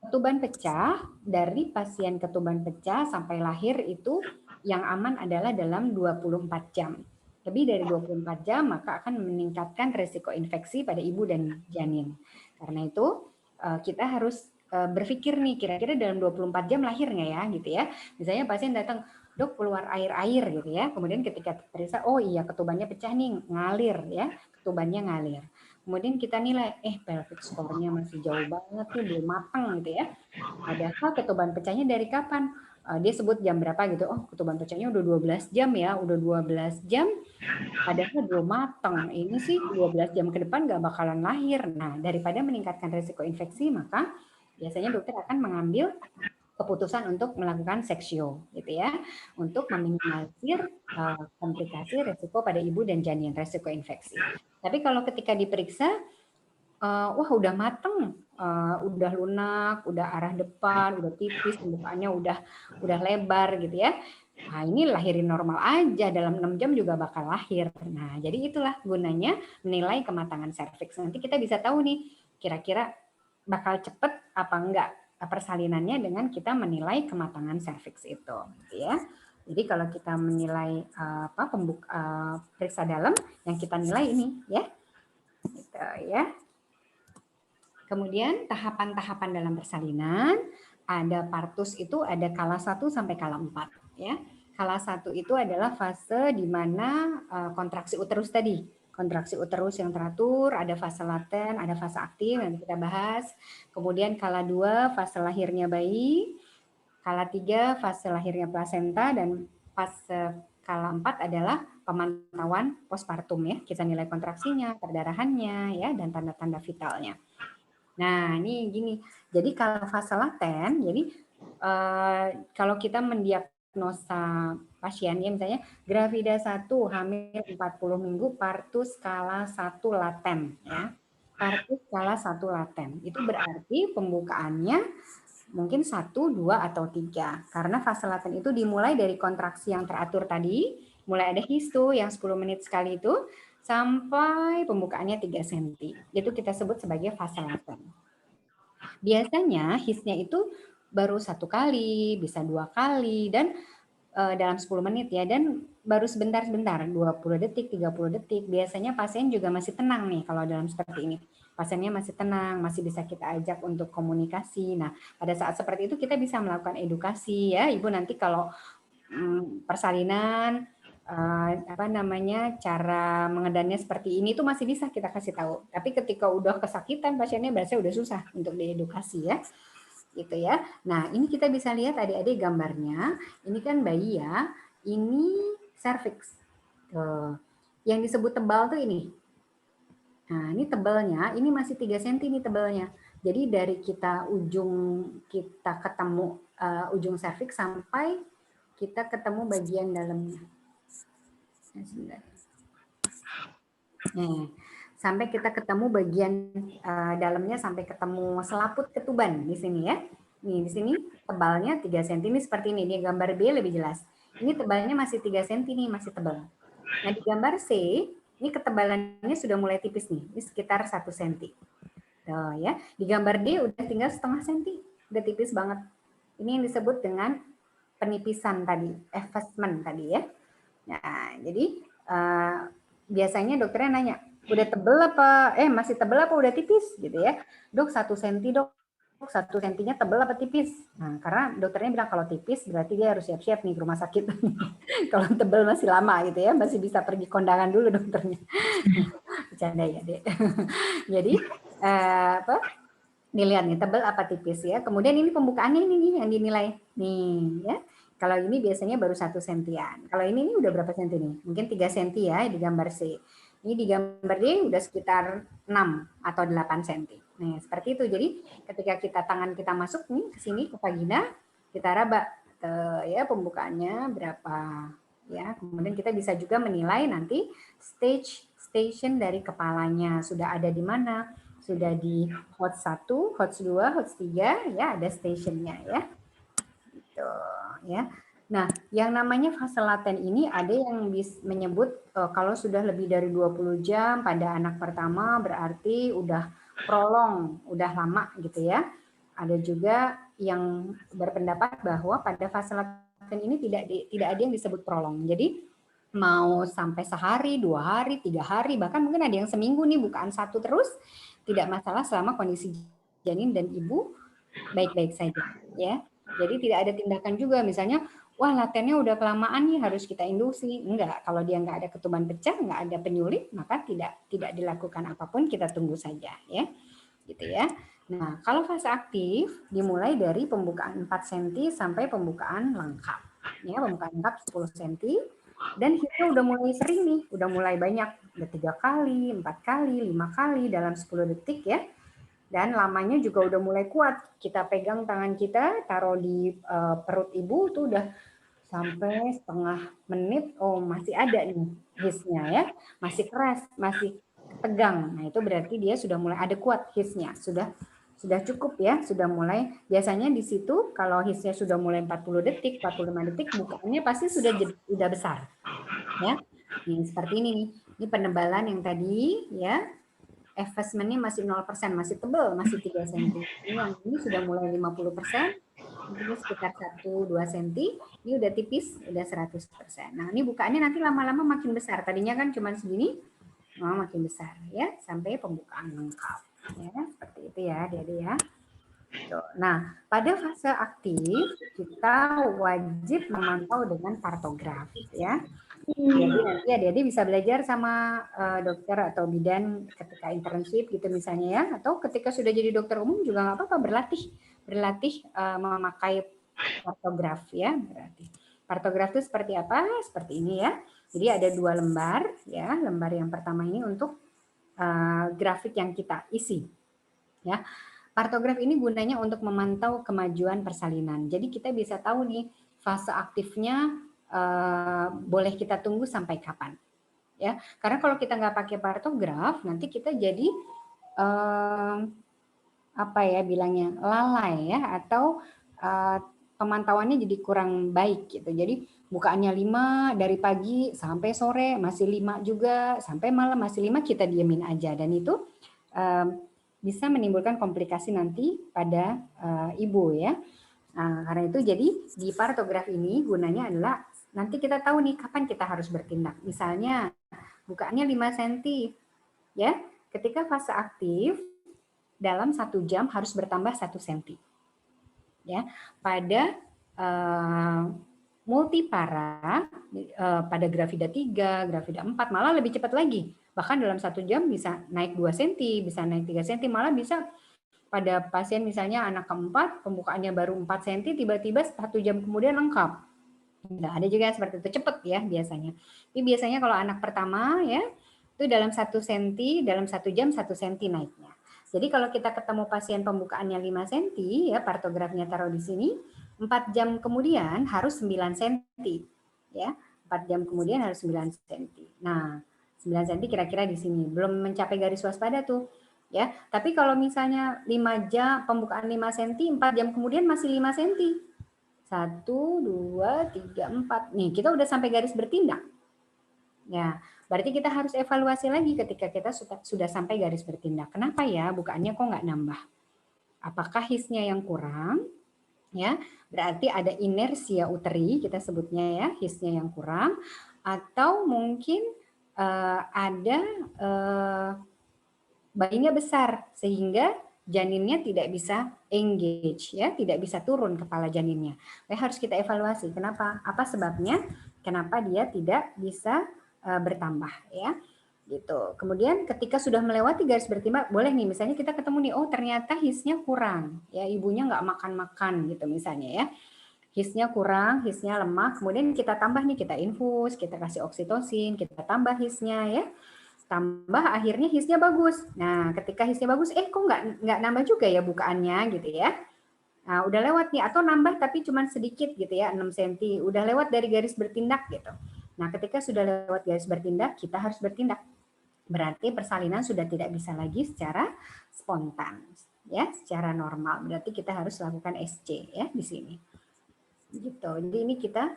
Ketuban pecah, dari pasien ketuban pecah sampai lahir itu yang aman adalah dalam 24 jam. Lebih dari 24 jam maka akan meningkatkan resiko infeksi pada ibu dan janin. Karena itu kita harus berpikir nih, kira-kira dalam 24 jam lahir nggak ya gitu ya. Misalnya pasien datang, dok keluar air gitu ya, kemudian ketika periksa, iya ketubannya pecah nih, ngalir ya, ketubannya ngalir. Kemudian kita nilai, pelvic score-nya masih jauh banget nih, belum matang gitu ya. Padahal ketuban pecahnya dari kapan? Dia sebut jam berapa gitu, ketuban pecahnya udah 12 jam ya, udah 12 jam, padahal belum matang. Ini sih 12 jam ke depan nggak bakalan lahir. Nah, daripada meningkatkan risiko infeksi, maka biasanya dokter akan mengambil keputusan untuk melakukan seksio gitu ya, untuk meminimalisir komplikasi resiko pada ibu dan janin, resiko infeksi. Tapi kalau ketika diperiksa udah mateng, udah lunak, udah arah depan, udah tipis, pembukaannya udah lebar gitu ya, Nah, ini lahirin normal aja, dalam 6 jam juga bakal lahir. Nah, jadi itulah gunanya menilai kematangan serviks. Nanti kita bisa tahu nih, kira-kira bakal cepet apa enggak persalinannya dengan kita menilai kematangan serviks itu, gitu ya. Jadi kalau kita menilai periksa dalam, yang kita nilai ini ya, gitu ya. Kemudian tahapan-tahapan dalam persalinan, ada partus itu ada kala 1 sampai kala 4 ya. Kala 1 itu adalah fase di mana kontraksi uterus tadi. Kontraksi uterus yang teratur, ada fase laten, ada fase aktif, nanti kita bahas. Kemudian kala 2 fase lahirnya bayi, kala 3 fase lahirnya plasenta, dan fase kala 4 adalah pemantauan postpartum ya. Kita nilai kontraksinya, perdarahannya ya, dan tanda-tanda vitalnya. Nah, ini gini. Jadi kalau fase laten, jadi kalau kita mendiagnosa pasien ya, misalnya gravida 1 hamil 40 minggu partus skala 1 laten ya. Partus skala 1 laten. Itu berarti pembukaannya mungkin 1, 2 atau 3. Karena fase laten itu dimulai dari kontraksi yang teratur tadi, mulai ada histo yang 10 menit sekali itu sampai pembukaannya 3 cm. Itu kita sebut sebagai fase laten. Biasanya hisnya itu baru 1 kali, bisa 2 kali, dan dalam 10 menit ya, dan baru sebentar-sebentar, 20 detik, 30 detik. Biasanya pasien juga masih tenang nih kalau dalam seperti ini. Pasiennya masih tenang, masih bisa kita ajak untuk komunikasi. Nah, pada saat seperti itu kita bisa melakukan edukasi ya. Ibu nanti kalau persalinan cara mengedannya seperti ini tuh masih bisa kita kasih tahu. Tapi ketika udah kesakitan pasiennya biasanya udah susah untuk diedukasi ya. Gitu ya. Nah, ini kita bisa lihat adik-adik gambarnya. Ini kan bayi ya. Ini serviks. Tuh. Yang disebut tebal tuh ini. Nah, ini tebalnya, ini masih 3 cm ini tebalnya. Jadi dari kita ketemu ujung serviks sampai kita ketemu bagian dalamnya. Nah, sampai kita ketemu bagian dalamnya, sampai ketemu selaput ketuban di sini ya. Nih, di sini tebalnya 3 cm ini seperti ini. Di gambar B lebih jelas. Ini tebalnya masih 3 cm nih, masih tebal. Nah, di gambar C, ini ketebalannya sudah mulai tipis nih. Ini sekitar 1 cm. Tuh ya. Di gambar D udah tinggal setengah cm. Udah tipis banget. Ini yang disebut dengan penipisan tadi, effacement tadi ya. Nah, jadi biasanya dokternya nanya, udah tebel apa, masih tebel apa udah tipis gitu ya. Dok 1 cm dok, 1 cm-nya tebel apa tipis? Nah, karena dokternya bilang kalau tipis berarti dia harus siap-siap nih ke rumah sakit. Kalau tebel masih lama gitu ya, masih bisa pergi kondangan dulu dokternya. Bercanda ya dek. Jadi dilihat nih tebel apa tipis ya. Kemudian ini pembukaannya ini nih yang dinilai nih ya. Kalau ini biasanya baru 1 sentian. Kalau ini udah berapa senti nih? Mungkin 3 senti ya di gambar C. Ini di gambar D udah sekitar 6 atau 8 senti. Nah, seperti itu. Jadi ketika tangan kita masuk nih ke sini ke vagina, kita raba ya pembukaannya berapa ya. Kemudian kita bisa juga menilai nanti station dari kepalanya sudah ada di mana. Sudah di HOT 1, HOT 2, HOT 3 ya, ada stationnya ya. Gitu, ya. Nah, yang namanya fase laten ini ada yang menyebut kalau sudah lebih dari 20 jam pada anak pertama berarti udah prolong, udah lama gitu ya. Ada juga yang berpendapat bahwa pada fase laten ini tidak ada yang disebut prolong. Jadi mau sampai sehari, 2 hari, 3 hari, bahkan mungkin ada yang seminggu nih bukaan 1 terus, tidak masalah selama kondisi janin dan ibu baik-baik saja ya. Jadi tidak ada tindakan juga misalnya, wah latennya udah kelamaan nih harus kita induksi. Enggak, kalau dia enggak ada ketuban pecah, enggak ada penyulit, maka tidak dilakukan apapun, kita tunggu saja ya. Gitu ya. Nah, kalau fase aktif dimulai dari pembukaan 4 cm sampai pembukaan lengkap. Ya, pembukaan lengkap 10 cm dan kita udah mulai sering nih, udah mulai banyak, udah 3 kali, 4 kali, 5 kali dalam 10 detik ya. Dan lamanya juga udah mulai kuat. Kita pegang tangan kita, taruh di perut ibu tuh udah sampai setengah menit, masih ada nih hisnya ya. Masih keras, masih tegang. Nah, itu berarti dia sudah mulai ada kuat hisnya, sudah Sudah cukup ya, sudah mulai. Biasanya di situ kalau HIS-nya sudah mulai 40 detik, 45 detik, bukaannya pasti sudah besar. Ya, nih, seperti ini nih. Ini penebalan yang tadi ya. Effacementnya masih 0%, masih tebal, masih 3 cm. Ini yang ini sudah mulai 50%, ini sekitar 1-2 cm. Ini udah tipis, udah 100%. Nah, ini bukaannya nanti lama-lama makin besar. Tadinya kan cuma segini, makin besar ya, sampai pembukaan lengkap. Ya, seperti itu ya, Adik-adik ya. Nah, pada fase aktif kita wajib memantau dengan partograf ya. Jadi nanti adik-adik bisa belajar sama dokter atau bidan ketika internship gitu misalnya ya, atau ketika sudah jadi dokter umum juga nggak apa-apa, berlatih memakai partograf ya. Berarti partograf itu seperti apa? Seperti ini ya. Jadi ada 2 lembar ya. Lembar yang pertama ini untuk grafik yang kita isi ya. Partograf ini gunanya untuk memantau kemajuan persalinan. Jadi kita bisa tahu nih fase aktifnya boleh kita tunggu sampai kapan, ya? Karena kalau kita nggak pakai partograf, nanti kita jadi apa ya bilangnya lalai ya, atau pemantauannya jadi kurang baik gitu. Jadi bukaannya 5 dari pagi sampai sore masih 5 juga, sampai malam masih 5 kita diemin aja, dan itu bisa menimbulkan komplikasi nanti pada ibu ya. Nah, karena itu jadi di partograf ini gunanya adalah nanti kita tahu nih kapan kita harus bertindak. Misalnya bukaannya 5 cm ya. Ketika fase aktif dalam 1 jam harus bertambah 1 cm. Ya, pada multipara pada grafida 3, grafida 4 malah lebih cepat lagi. Bahkan dalam 1 jam bisa naik 2 cm, bisa naik 3 cm, malah bisa pada pasien misalnya anak keempat, pembukaannya baru 4 cm, tiba-tiba 1 jam kemudian lengkap. Nah, ada juga yang seperti itu, cepat ya biasanya. Tapi biasanya kalau anak pertama ya, itu dalam 1 cm, dalam 1 jam 1 cm naiknya. Jadi kalau kita ketemu pasien pembukaannya 5 cm, ya partografnya taruh di sini, 4 jam kemudian harus 9 cm. Ya, 4 jam kemudian harus 9 cm. Nah, 9 cm kira-kira di sini. Belum mencapai garis waspada tuh. Ya, tapi kalau misalnya 5 jam pembukaan 5 cm, 4 jam kemudian masih 5 cm. 1, 2, 3, 4. Nih, kita udah sampai garis bertindak. Ya, berarti kita harus evaluasi lagi ketika kita sudah sampai garis bertindak. Kenapa ya bukaannya kok nggak nambah? Apakah HIS-nya yang kurang? Ya, berarti ada inersia uteri, kita sebutnya ya, HIS-nya yang kurang, atau mungkin ada bayinya besar sehingga janinnya tidak bisa engage ya, tidak bisa turun kepala janinnya. Harus kita evaluasi kenapa, apa sebabnya, kenapa dia tidak bisa bertambah ya. Gitu. Kemudian ketika sudah melewati garis bertindak, boleh nih misalnya kita ketemu nih, oh ternyata HIS-nya kurang ya, ibunya nggak makan-makan gitu misalnya ya. HIS-nya kurang, HIS-nya lemah, kemudian kita tambah nih, kita infus, kita kasih oksitosin, kita tambah HIS-nya ya. Tambah akhirnya HIS-nya bagus. Nah, ketika HIS-nya bagus, kok nggak nambah juga ya bukaannya gitu ya. Nah, udah lewat nih, atau nambah tapi cuma sedikit gitu ya, 6 cm. Udah lewat dari garis bertindak gitu. Nah, ketika sudah lewat garis bertindak, kita harus bertindak. Berarti persalinan sudah tidak bisa lagi secara spontan, ya, secara normal. Berarti kita harus lakukan SC ya di sini. Gitu. Jadi ini kita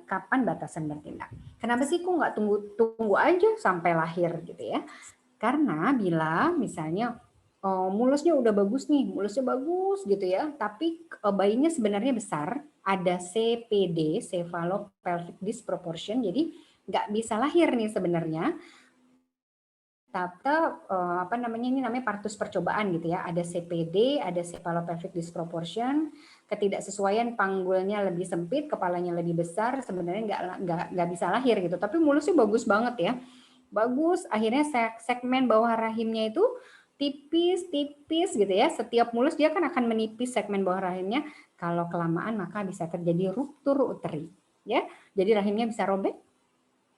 kapan batasan bertindak. Kenapa sih kok nggak tunggu aja sampai lahir gitu ya? Karena bila misalnya mulusnya udah bagus nih, mulusnya bagus gitu ya, tapi bayinya sebenarnya besar, ada CPD, cephalopelvic disproportion, jadi nggak bisa lahir nih sebenarnya. Tapi apa namanya, ini namanya partus percobaan gitu ya, ada CPD, ada cephalopelvic disproportion, ketidaksesuaian panggulnya lebih sempit, kepalanya lebih besar, sebenarnya nggak bisa lahir gitu, tapi mulusnya bagus banget ya, bagus, akhirnya segmen bawah rahimnya itu tipis gitu ya, setiap mulus dia kan akan menipis segmen bawah rahimnya, kalau kelamaan maka bisa terjadi ruptur uteri ya, jadi rahimnya bisa robek.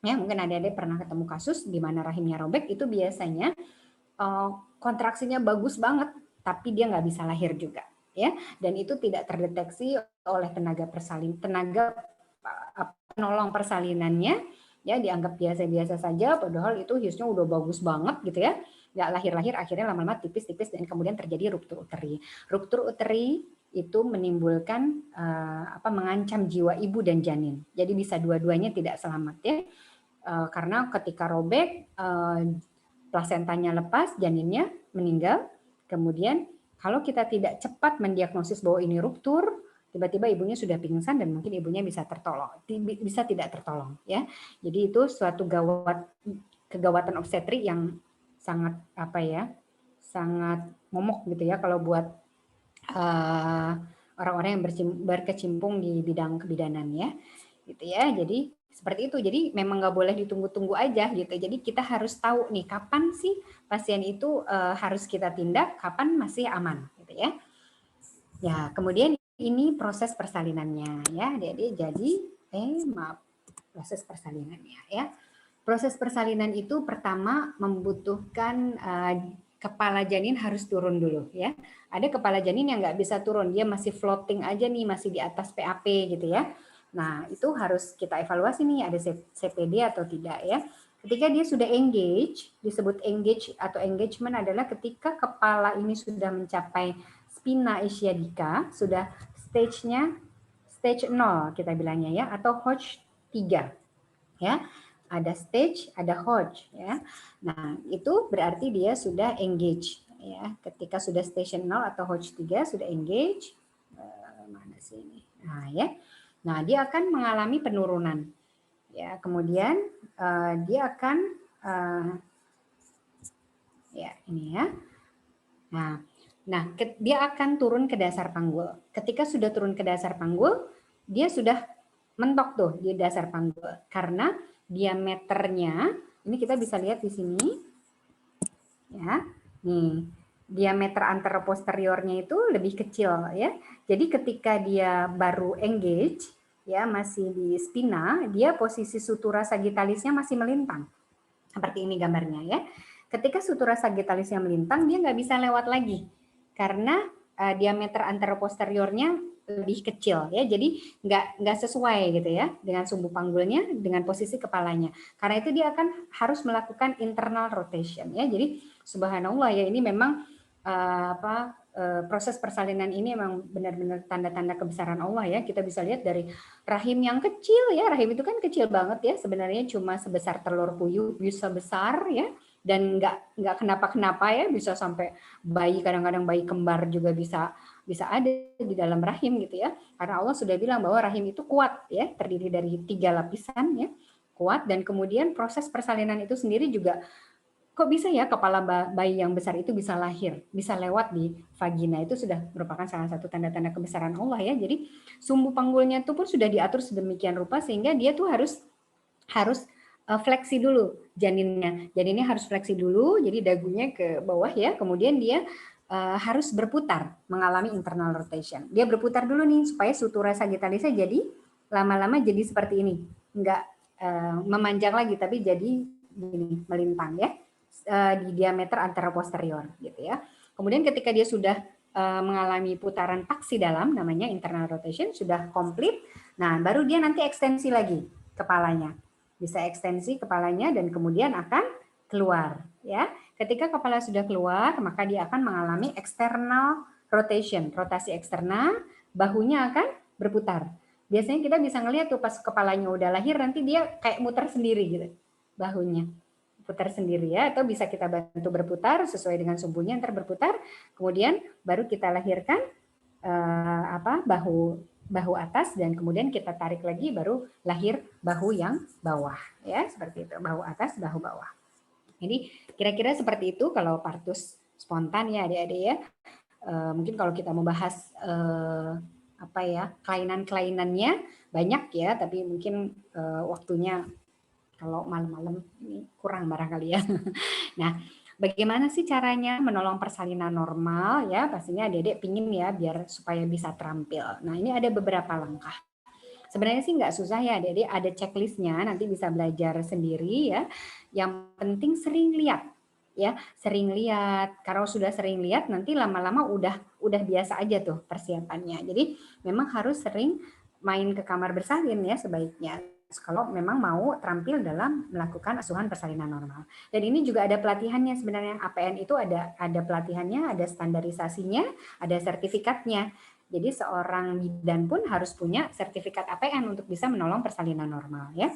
Ya, mungkin adik-adik pernah ketemu kasus di mana rahimnya robek, itu biasanya kontraksinya bagus banget, tapi dia nggak bisa lahir juga, ya. Dan itu tidak terdeteksi oleh tenaga penolong persalinannya, ya, dianggap biasa-biasa saja, padahal itu HIS-nya udah bagus banget gitu ya. nggak lahir-lahir, akhirnya lama-lama tipis-tipis dan kemudian terjadi ruptur uteri. Ruptur uteri itu menimbulkan mengancam jiwa ibu dan janin. Jadi bisa dua-duanya tidak selamat ya. Karena ketika robek, plasentanya lepas, janinnya meninggal. Kemudian kalau kita tidak cepat mendiagnosis bahwa ini ruptur, tiba-tiba ibunya sudah pingsan dan mungkin ibunya bisa tidak tertolong ya. Jadi itu suatu kegawatan obstetrik yang sangat sangat momok gitu ya kalau buat orang-orang yang berkecimpung di bidang kebidanan ya, gitu ya. Jadi seperti itu. Jadi memang nggak boleh ditunggu-tunggu aja gitu. Jadi kita harus tahu nih kapan sih pasien itu harus kita tindak, kapan masih aman, gitu ya. Ya, kemudian ini proses persalinannya ya, Adik-adik. Jadi proses persalinannya ya. Proses persalinan itu pertama membutuhkan kepala janin harus turun dulu ya. Ada kepala janin yang nggak bisa turun, dia masih floating aja nih, masih di atas PAP gitu ya. Nah itu harus kita evaluasi nih ada CPD atau tidak ya. Ketika dia sudah engage, disebut engage atau engagement adalah ketika kepala ini sudah mencapai spina ischiadica, sudah stage 0 kita bilangnya ya, atau Hodge 3 ya. Ada stage, ada Hodge ya. Nah, itu berarti dia sudah engage ya. Ketika sudah stage 0 atau Hodge 3 sudah engage, mana sih ini? Nah, ya. Nah, dia akan mengalami penurunan. Ya, kemudian dia akan ya, ini ya. Nah, dia akan turun ke dasar panggul. Ketika sudah turun ke dasar panggul, dia sudah mentok tuh di dasar panggul karena diameternya ini kita bisa lihat di sini ya, nih diameter anteroposteriornya itu lebih kecil ya. Jadi ketika dia baru engage ya, masih di spina, dia posisi sutura sagittalisnya masih melintang seperti ini gambarnya ya. Ketika sutura sagittalisnya melintang, dia nggak bisa lewat lagi karena diameter anteroposteriornya lebih kecil ya, jadi nggak sesuai gitu ya dengan sumbu panggulnya dengan posisi kepalanya. Karena itu dia akan harus melakukan internal rotation ya. Jadi subhanallah ya, ini memang proses persalinan ini memang benar-benar tanda-tanda kebesaran Allah ya. Kita bisa lihat dari rahim yang kecil ya, rahim itu kan kecil banget ya, sebenarnya cuma sebesar telur puyuh, bisa besar ya, dan nggak kenapa-kenapa ya, bisa sampai bayi, kadang-kadang bayi kembar juga bisa ada di dalam rahim gitu ya, karena Allah sudah bilang bahwa rahim itu kuat ya, terdiri dari 3 lapisan ya, kuat. Dan kemudian proses persalinan itu sendiri juga, kok bisa ya kepala bayi yang besar itu bisa lahir, bisa lewat di vagina, itu sudah merupakan salah satu tanda-tanda kebesaran Allah ya. Jadi sumbu panggulnya itu pun sudah diatur sedemikian rupa sehingga dia tuh harus fleksi dulu janinnya harus fleksi dulu, jadi dagunya ke bawah ya, kemudian dia harus berputar, mengalami internal rotation. Dia berputar dulu nih supaya sutura sagittalisnya jadi lama-lama jadi seperti ini, nggak memanjang lagi tapi jadi gini, melintang ya, di diameter anteroposterior gitu ya. Kemudian ketika dia sudah mengalami putaran paksi dalam, namanya internal rotation, sudah komplit, nah baru dia nanti ekstensi lagi kepalanya, bisa ekstensi kepalanya dan kemudian akan keluar ya. Ketika kepala sudah keluar, maka dia akan mengalami external rotation, rotasi eksternal, bahunya akan berputar. Biasanya kita bisa ngelihat tuh pas kepalanya udah lahir, nanti dia kayak muter sendiri gitu, bahunya putar sendiri ya, atau bisa kita bantu berputar sesuai dengan sumbunya, ntar berputar, kemudian baru kita lahirkan bahu atas dan kemudian kita tarik lagi, baru lahir bahu yang bawah ya, seperti itu, bahu atas, bahu bawah. Jadi kira-kira seperti itu kalau partus spontan ya adik-adik ya. Mungkin kalau kita mau bahas kelainan-kelainannya banyak ya, tapi mungkin waktunya kalau malam-malam ini kurang barangkali ya. Nah, bagaimana sih caranya menolong persalinan normal ya? Pastinya adik-adik pingin ya biar supaya bisa terampil. Nah, ini ada beberapa langkah. Sebenarnya sih nggak susah ya adik-adik, ada checklistnya, nanti bisa belajar sendiri ya. Yang penting sering lihat ya, sering lihat. Kalau sudah sering lihat nanti lama-lama udah biasa aja tuh persiapannya. Jadi memang harus sering main ke kamar bersalin ya sebaiknya. kalau memang mau terampil dalam melakukan asuhan persalinan normal. Dan ini juga ada pelatihannya sebenarnya. APN itu ada pelatihannya, ada standarisasinya, ada sertifikatnya. Jadi seorang bidan pun harus punya sertifikat APN untuk bisa menolong persalinan normal ya.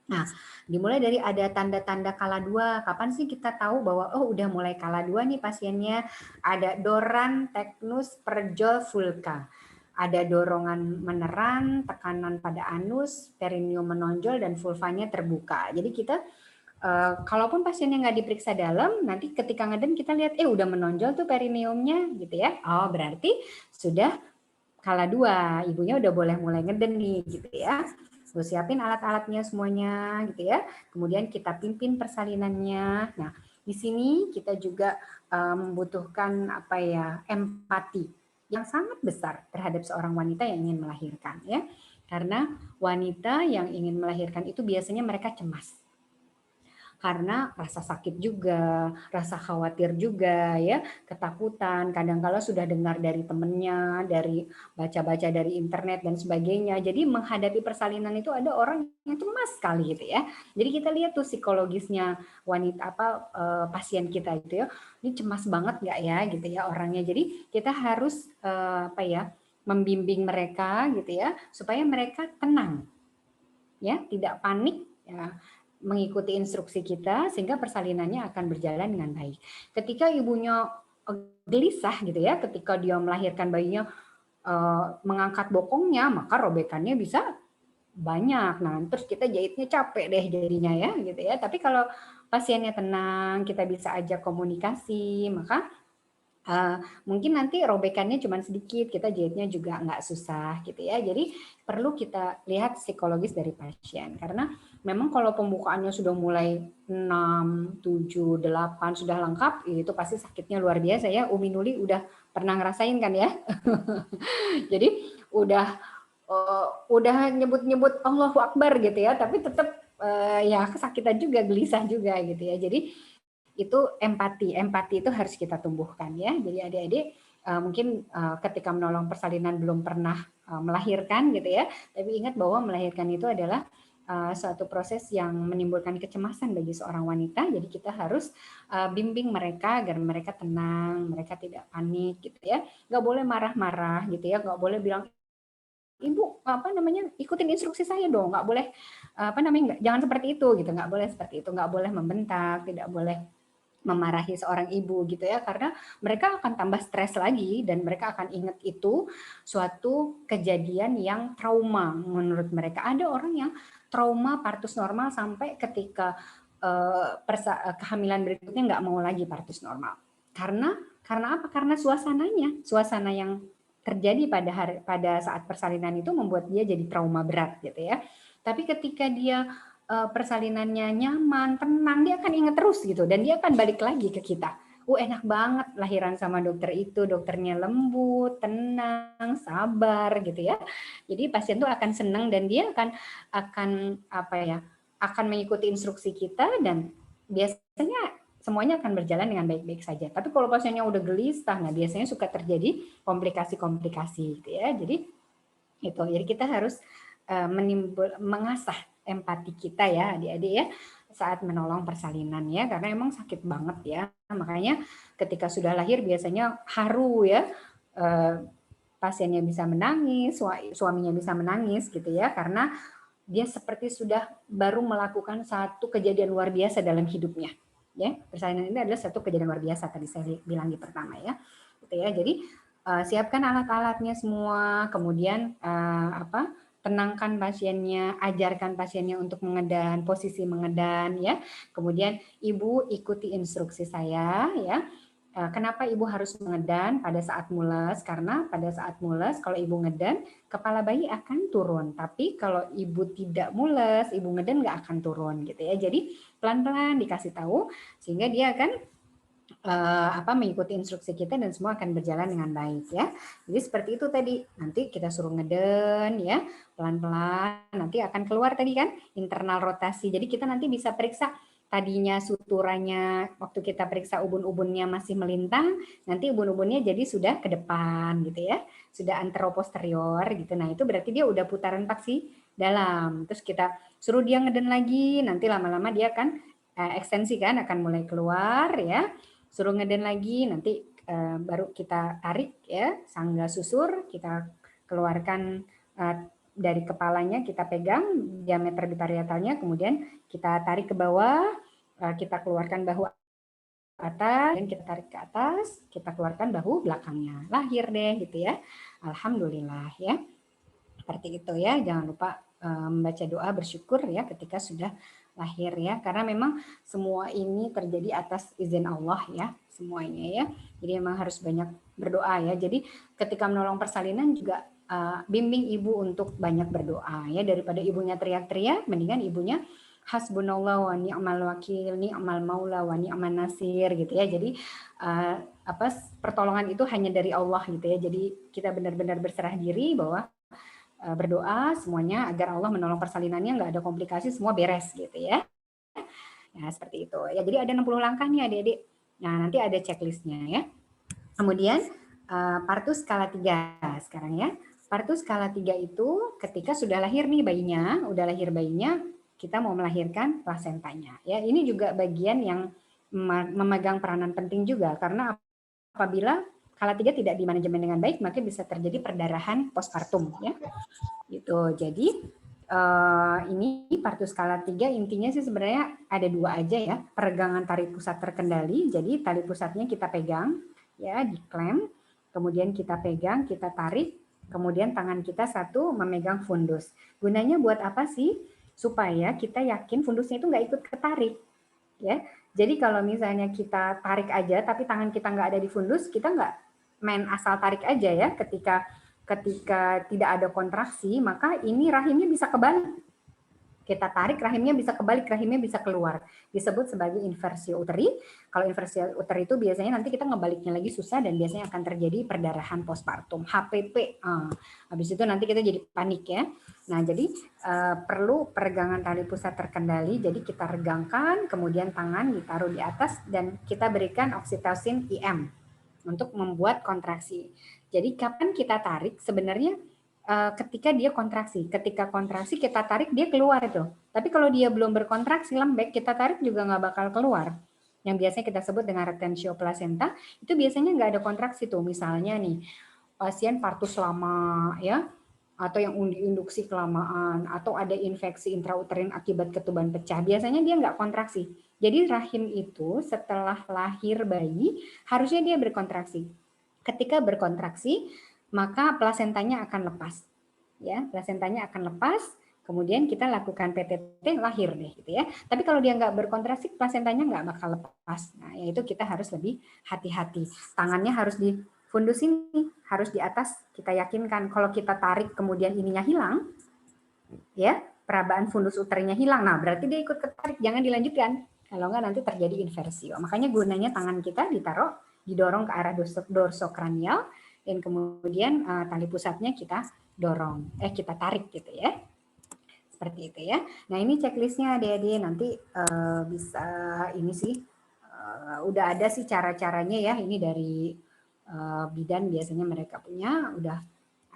Nah, dimulai dari ada tanda-tanda kala 2. Kapan sih kita tahu bahwa oh udah mulai kala 2 nih pasiennya? Ada doran, teknus, perjol, vulka. Ada dorongan meneran, tekanan pada anus, perineum menonjol, dan vulvanya terbuka. Jadi kita kalaupun pasiennya nggak diperiksa dalam, nanti ketika ngeden kita lihat udah menonjol tuh perineumnya gitu ya. Oh berarti sudah kala 2, ibunya udah boleh mulai ngeden nih gitu ya. Gue siapin alat-alatnya semuanya gitu ya. Kemudian kita pimpin persalinannya. Nah, di sini kita juga membutuhkan empati yang sangat besar terhadap seorang wanita yang ingin melahirkan ya. Karena wanita yang ingin melahirkan itu biasanya mereka cemas. Karena rasa sakit juga, rasa khawatir juga ya, ketakutan, kadang-kala sudah dengar dari temennya, dari baca-baca dari internet dan sebagainya. Jadi menghadapi persalinan itu ada orang yang cemas sekali gitu ya. Jadi kita lihat tuh psikologisnya wanita pasien kita itu ya, ini cemas banget nggak ya gitu ya orangnya. Jadi kita harus membimbing mereka gitu ya supaya mereka tenang ya, tidak panik ya, mengikuti instruksi kita sehingga persalinannya akan berjalan dengan baik. Ketika ibunya gelisah gitu ya, ketika dia melahirkan bayinya mengangkat bokongnya, maka robekannya bisa banyak. Nah, terus kita jahitnya capek deh jadinya ya gitu ya. Tapi kalau pasiennya tenang, kita bisa ajak komunikasi, maka mungkin nanti robekannya cuma sedikit, kita jahitnya juga nggak susah gitu ya. Jadi perlu kita lihat psikologis dari pasien. Karena memang kalau pembukaannya sudah mulai 6, 7, 8 sudah lengkap, itu pasti sakitnya luar biasa ya. Umi Nuli udah pernah ngerasain kan ya. Jadi udah nyebut-nyebut Allahu Akbar gitu ya, tapi tetap ya kesakitan juga, gelisah juga gitu ya. Jadi itu empati itu harus kita tumbuhkan ya. Jadi adik-adik mungkin ketika menolong persalinan belum pernah melahirkan gitu ya, tapi ingat bahwa melahirkan itu adalah suatu proses yang menimbulkan kecemasan bagi seorang wanita. Jadi kita harus bimbing mereka agar mereka tenang, mereka tidak panik gitu ya. Nggak boleh marah-marah gitu ya, nggak boleh bilang Ibu ikutin instruksi saya dong, nggak boleh jangan seperti itu gitu, nggak boleh seperti itu, nggak boleh membentak, tidak boleh memarahi seorang ibu gitu ya, karena mereka akan tambah stres lagi dan mereka akan ingat itu suatu kejadian yang trauma menurut mereka. Ada orang yang trauma partus normal sampai ketika kehamilan berikutnya nggak mau lagi partus normal. Karena apa? Karena suasana yang terjadi pada saat persalinan itu membuat dia jadi trauma berat gitu ya. Tapi ketika dia persalinannya nyaman, tenang, dia akan ingat terus gitu, dan dia akan balik lagi ke kita. Enak banget lahiran sama dokter itu, dokternya lembut, tenang, sabar gitu ya. Jadi pasien tuh akan senang dan dia akan mengikuti instruksi kita, dan biasanya semuanya akan berjalan dengan baik-baik saja. Tapi kalau pasiennya udah gelisah, nah biasanya suka terjadi komplikasi-komplikasi gitu ya. Jadi kita harus mengasah empati kita ya adik-adik ya saat menolong persalinan ya, karena emang sakit banget ya. Makanya ketika sudah lahir biasanya haru ya, pasiennya bisa menangis, suaminya bisa menangis gitu ya, karena dia seperti sudah baru melakukan satu kejadian luar biasa dalam hidupnya ya. Persalinan ini adalah satu kejadian luar biasa, tadi saya bilang di pertama ya gitu ya. Jadi siapkan alat-alatnya semua, kemudian tenangkan pasiennya, ajarkan pasiennya untuk mengedan, posisi mengedan ya. Kemudian ibu ikuti instruksi saya ya. Kenapa ibu harus mengedan pada saat mules? Karena pada saat mules kalau ibu ngedan, kepala bayi akan turun. Tapi kalau ibu tidak mules, ibu ngedan nggak akan turun gitu ya. Jadi pelan-pelan dikasih tahu sehingga dia akan mengikuti instruksi kita dan semua akan berjalan dengan baik ya. Jadi seperti itu tadi. Nanti kita suruh ngeden ya, pelan-pelan. Nanti akan keluar tadi kan internal rotasi. Jadi kita nanti bisa periksa tadinya suturannya waktu kita periksa ubun-ubunnya masih melintang, nanti ubun-ubunnya jadi sudah ke depan gitu ya. Sudah anteroposterior gitu. Nah, itu berarti dia udah putaran paksi dalam. Terus kita suruh dia ngeden lagi, nanti lama-lama dia kan ekstensi kan akan mulai keluar ya. Suruh ngeden lagi, nanti baru kita tarik ya, sangga susur, kita keluarkan dari kepalanya, kita pegang diameter biparietalnya, kemudian kita tarik ke bawah, kita keluarkan bahu atas, dan kita tarik ke atas, kita keluarkan bahu belakangnya. Lahir deh gitu ya. Alhamdulillah ya. Seperti itu ya. Jangan lupa membaca doa bersyukur ya ketika sudah lahir ya. Karena memang semua ini terjadi atas izin Allah ya, semuanya ya. Jadi memang harus banyak berdoa ya. Jadi ketika menolong persalinan juga bimbing ibu untuk banyak berdoa ya, daripada ibunya teriak-teriak, mendingan ibunya hasbunallah wa ni'mal wakil, ni'mal maula wa ni'man nasir gitu ya. Jadi pertolongan itu hanya dari Allah gitu ya. Jadi kita benar-benar berserah diri bahwa berdoa semuanya agar Allah menolong persalinannya, nggak ada komplikasi, semua beres gitu ya. Nah, seperti itu. Ya, jadi ada 60 langkah nih adik-adik. Nah, nanti ada checklistnya ya. Kemudian partus skala 3 sekarang ya. Partus skala 3 itu ketika sudah lahir nih bayinya, udah lahir bayinya, kita mau melahirkan plasentanya. Ya, ini juga bagian yang memegang peranan penting juga, karena apabila skala 3 tidak dimanajemen dengan baik, maka bisa terjadi perdarahan postpartum ya. Gitu. Jadi ini partus skala 3 intinya sih sebenarnya ada 2 aja ya. Peregangan tali pusat terkendali. Jadi tali pusatnya kita pegang ya, diklem, kemudian kita pegang, kita tarik, kemudian tangan kita satu memegang fundus. Gunanya buat apa sih? Supaya kita yakin fundusnya itu nggak ikut ketarik ya. Jadi kalau misalnya kita tarik aja tapi tangan kita nggak ada di fundus, kita nggak main asal tarik aja ya. Ketika tidak ada kontraksi, maka ini rahimnya bisa kebalik. Kita tarik, rahimnya bisa kebalik, rahimnya bisa keluar. Disebut sebagai inversio uteri. Kalau inversio uteri itu biasanya nanti kita ngebaliknya lagi susah dan biasanya akan terjadi perdarahan postpartum, HPP. Habis itu nanti kita jadi panik ya. Nah, jadi perlu peregangan tali pusat terkendali. Jadi kita regangkan, kemudian tangan ditaruh di atas dan kita berikan oksitosin IM untuk membuat kontraksi. Jadi kapan kita tarik sebenarnya ketika dia kontraksi. Ketika kontraksi kita tarik dia keluar itu. Tapi kalau dia belum berkontraksi lembek, kita tarik juga nggak bakal keluar. Yang biasanya kita sebut dengan retentio placenta, itu biasanya nggak ada kontraksi tuh. Misalnya nih, pasien partus lama ya, atau yang induksi kelamaan, atau ada infeksi intrauterin akibat ketuban pecah. Biasanya dia nggak kontraksi. Jadi rahim itu setelah lahir bayi, harusnya dia berkontraksi. Ketika berkontraksi, maka plasentanya akan lepas. Ya, plasentanya akan lepas, kemudian kita lakukan PTT lahir deh gitu ya. Tapi kalau dia nggak berkontraksi, plasentanya nggak bakal lepas. Nah, yaitu kita harus lebih hati-hati. Tangannya harus di fundus ini, harus di atas. Kita yakinkan kalau kita tarik kemudian ininya hilang, ya, perabaan fundus uterinya hilang. Nah, berarti dia ikut ketarik, jangan dilanjutkan. Kalau nggak nanti terjadi inversio. Makanya gunanya tangan kita didorong ke arah dorsokranial, dan kemudian tali pusatnya kita dorong, kita tarik gitu ya. Seperti itu ya. Nah, ini checklistnya adik-adik, nanti bisa ini sih, udah ada sih cara-caranya ya, ini dari bidan biasanya mereka punya, udah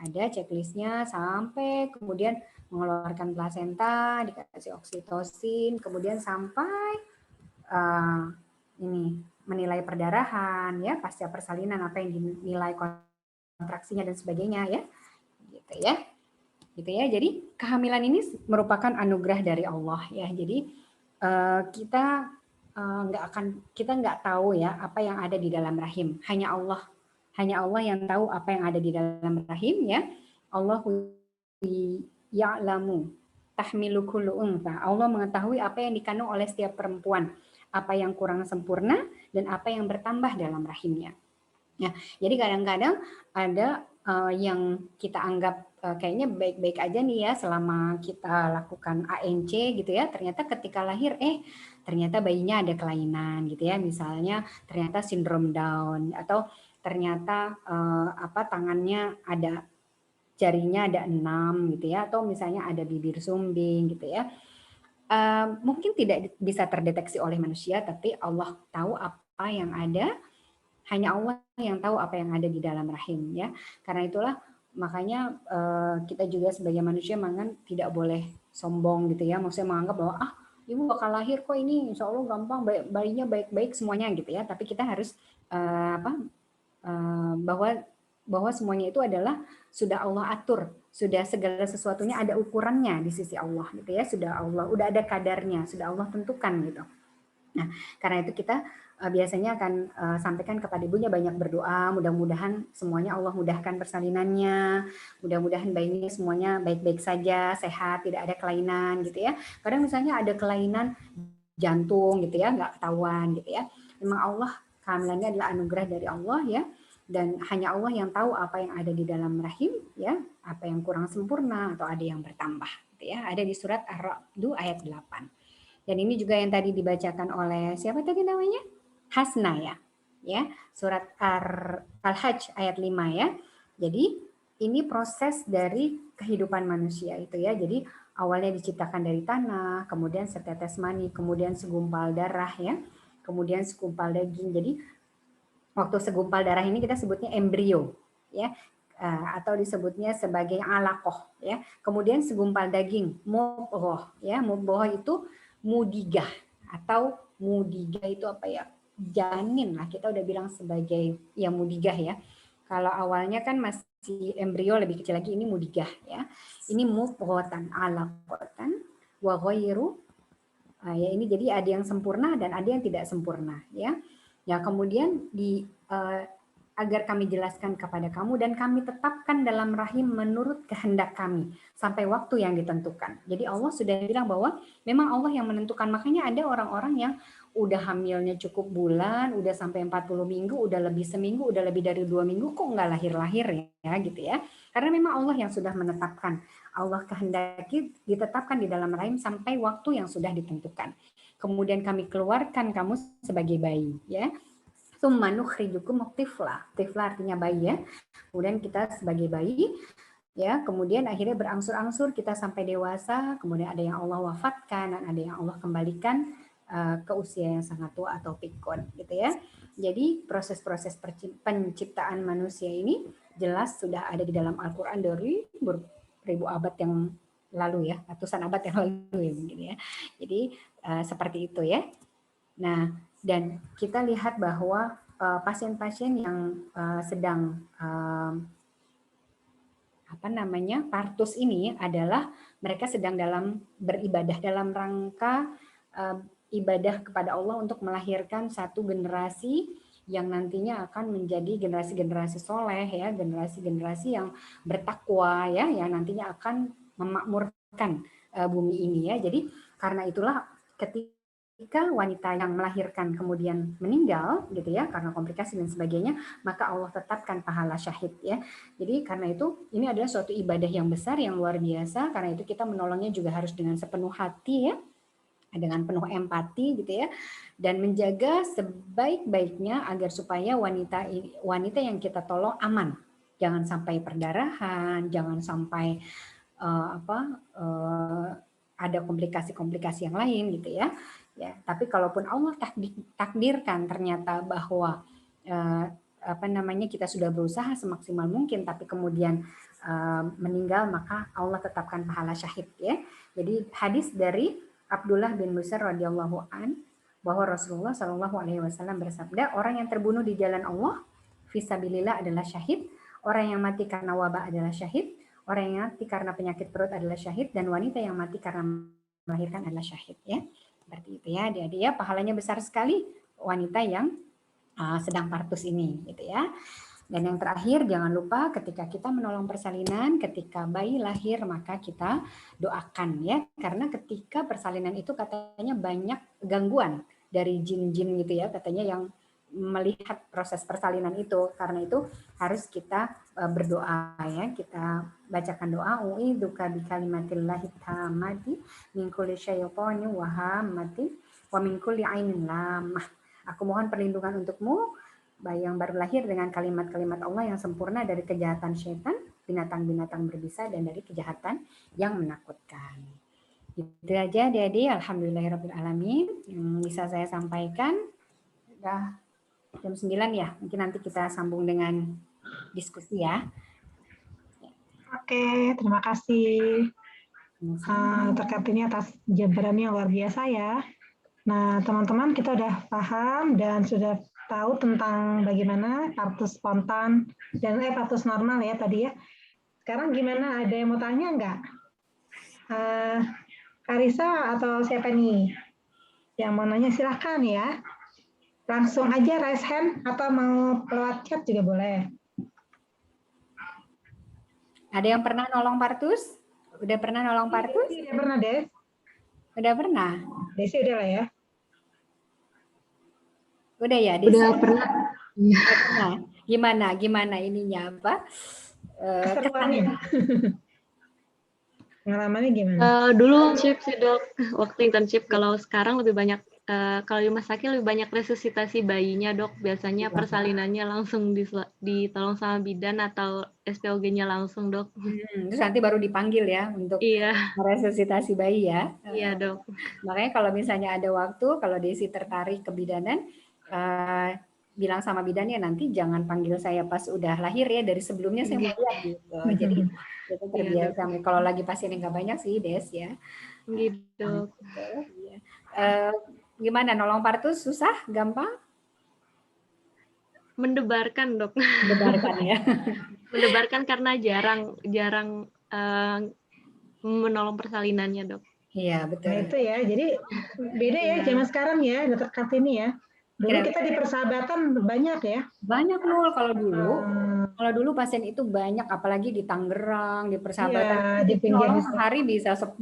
ada checklistnya sampai kemudian mengeluarkan plasenta, dikasih oksitosin, kemudian sampai ini menilai perdarahan ya, pasca persalinan apa yang dinilai kontraksinya dan sebagainya ya, gitu ya, gitu ya. Jadi kehamilan ini merupakan anugerah dari Allah ya. Jadi kita nggak tahu ya apa yang ada di dalam rahim. Hanya Allah yang tahu apa yang ada di dalam rahim ya. Allahu ya'lamu tahmilu kullu untha. Allah mengetahui apa yang dikandung oleh setiap perempuan, apa yang kurang sempurna dan apa yang bertambah dalam rahimnya. Ya, jadi kadang-kadang ada yang kita anggap kayaknya baik-baik aja nih ya selama kita lakukan ANC gitu ya. Ternyata ketika lahir ternyata bayinya ada kelainan gitu ya. Misalnya ternyata sindrom Down, atau ternyata tangannya ada jarinya ada 6 gitu ya, atau misalnya ada bibir sumbing gitu ya. Mungkin tidak bisa terdeteksi oleh manusia, tapi Allah tahu apa yang ada. Hanya Allah yang tahu apa yang ada di dalam rahim ya. Karena itulah makanya kita juga sebagai manusia mangan tidak boleh sombong gitu ya, maksudnya menganggap bahwa ibu bakal lahir kok ini insya Allah gampang, bayinya baik-baik semuanya gitu ya. Tapi kita harus bahwa semuanya itu adalah sudah Allah atur, sudah segala sesuatunya ada ukurannya di sisi Allah gitu ya, sudah Allah udah ada kadarnya, sudah Allah tentukan gitu. Nah, karena itu kita biasanya akan sampaikan kepada ibunya banyak berdoa, mudah-mudahan semuanya Allah mudahkan persalinannya, mudah-mudahan bayinya semuanya baik-baik saja, sehat, tidak ada kelainan gitu ya. Kadang misalnya ada kelainan jantung gitu ya, nggak ketahuan gitu ya. Memang Allah, kehamilannya adalah anugerah dari Allah ya, dan hanya Allah yang tahu apa yang ada di dalam rahim ya, apa yang kurang sempurna atau ada yang bertambah gitu ya. Ada di surat Ar-Ra'd ayat 8. Dan ini juga yang tadi dibacakan oleh siapa tadi namanya? Hasna ya. Ya, surat Al-Hajj ayat 5 ya. Jadi ini proses dari kehidupan manusia itu ya. Jadi awalnya diciptakan dari tanah, kemudian setetes mani, kemudian segumpal darah ya, kemudian segumpal daging. Jadi waktu segumpal darah ini kita sebutnya embrio ya, atau disebutnya sebagai alaqoh ya. Kemudian segumpal daging, mudghah ya. Mudghah itu mudigah, atau mudigah itu apa ya, janin lah, kita udah bilang sebagai ya mudigah ya. Kalau awalnya kan masih embrio lebih kecil lagi, ini mudigah ya. Ini mudghatan alaqatan wa ghairu ya, ini jadi ada yang sempurna dan ada yang tidak sempurna ya. Ya, kemudian agar kami jelaskan kepada kamu dan kami tetapkan dalam rahim menurut kehendak kami sampai waktu yang ditentukan. Jadi Allah sudah bilang bahwa memang Allah yang menentukan. Makanya ada orang-orang yang udah hamilnya cukup bulan, udah sampai 40 minggu, udah lebih seminggu, udah lebih dari 2 minggu kok nggak lahir-lahir ya gitu ya. Karena memang Allah yang sudah menetapkan. Allah kehendaki ditetapkan di dalam rahim sampai waktu yang sudah ditentukan. Kemudian kami keluarkan kamu sebagai bayi ya. Tsumma nukhrijukum tifla. Tifla artinya bayi ya. Kemudian kita sebagai bayi ya, kemudian akhirnya berangsur-angsur kita sampai dewasa, kemudian ada yang Allah wafatkan dan ada yang Allah kembalikan ke usia yang sangat tua atau pikun gitu ya. Jadi proses-proses penciptaan manusia ini jelas sudah ada di dalam Al-Qur'an dari beribu abad yang lalu ya, ratusan abad yang lalu ya mungkin ya. Jadi seperti itu ya. Nah, dan kita lihat bahwa pasien-pasien yang sedang partus ini adalah mereka sedang beribadah dalam rangka ibadah kepada Allah untuk melahirkan satu generasi yang nantinya akan menjadi generasi-generasi soleh ya, generasi-generasi yang bertakwa ya, yang nantinya akan memakmurkan bumi ini ya. Jadi karena itulah ketika wanita yang melahirkan kemudian meninggal gitu ya karena komplikasi dan sebagainya, maka Allah tetapkan pahala syahid ya. Jadi karena itu ini adalah suatu ibadah yang besar yang luar biasa, karena itu kita menolongnya juga harus dengan sepenuh hati ya, dengan penuh empati gitu ya, dan menjaga sebaik-baiknya agar supaya wanita yang kita tolong aman, jangan sampai perdarahan, jangan sampai ada komplikasi-komplikasi yang lain gitu ya. Ya, tapi kalaupun Allah takdirkan ternyata bahwa kita sudah berusaha semaksimal mungkin tapi kemudian meninggal, maka Allah tetapkan pahala syahid ya. Jadi hadis dari Abdullah bin Busr radhiyallahu an bahwa Rasulullah Shallallahu alaihi wasallam bersabda, orang yang terbunuh di jalan Allah fisabilillah adalah syahid, orang yang mati karena wabah adalah syahid, orang yang mati karena penyakit perut adalah syahid, dan wanita yang mati karena melahirkan adalah syahid ya. Seperti itu ya, adik-adik ya, pahalanya besar sekali wanita yang sedang partus ini gitu ya. Dan yang terakhir, jangan lupa ketika kita menolong persalinan, ketika bayi lahir maka kita doakan ya, karena ketika persalinan itu katanya banyak gangguan dari jin-jin gitu ya, katanya yang melihat proses persalinan itu. Karena itu harus kita berdoa ya, kita bacakan doa u'idzuka bikalimatillahi tammati min kulli syaithanin wa hammatin wa min kulli ainin lamah. Aku mohon perlindungan untukmu bayi yang baru lahir dengan kalimat-kalimat Allah yang sempurna dari kejahatan syaitan, binatang-binatang berbisa, dan dari kejahatan yang menakutkan. Itu aja adik-adik, alhamdulillahirrahmanirrahim yang bisa saya sampaikan. Sudah jam 9 ya, mungkin nanti kita sambung dengan diskusi ya. Oke, terima kasih terkait ini atas jabarannya luar biasa ya. Nah, teman-teman kita udah paham dan sudah tahu tentang bagaimana partus spontan dan partus normal ya tadi ya. Sekarang gimana? Ada yang mau tanya nggak? Karisa atau siapa nih? Yang mau nanya silahkan ya. Langsung aja raise hand atau mau lewat chat juga boleh. Ada yang pernah nolong partus? Udah pernah nolong partus? Udah pernah, Des? Udah pernah? Desi udah lah ya. Udah ya, Desi? Udah pernah. Udah pernah. Gimana ininya apa? Keseruannya. Pengalamannya gimana? Dulu internship sih dok, waktu internship. Kalau sekarang lebih banyak, kalau di rumah sakit lebih banyak resusitasi bayinya dok. Biasanya persalinannya langsung ditolong sama bidan atau SPOG-nya langsung dok. Terus nanti baru dipanggil ya untuk resusitasi bayi ya. Iya dok. Makanya kalau misalnya ada waktu, kalau Desi tertarik ke bidanan, bilang sama bidannya nanti jangan panggil saya pas udah lahir ya, dari sebelumnya saya mau lihat gitu. Jadi itu terbiasa. Kalau lagi pasien yang nggak banyak sih Des ya. Gitu. Gimana nolong partus susah, gampang? Mendebarkan dok. Mendebarkan ya. Mendebarkan karena jarang menolong persalinannya dok. Iya betul. Nah itu ya, jadi beda ya zaman sekarang ya Dokter Kartini ya. Dulu kita di persahabatan banyak ya. Banyak loh kalau dulu. Kalau dulu pasien itu banyak, apalagi di Tangerang, di persahabatan. Iya, di pinggir sehari bisa 10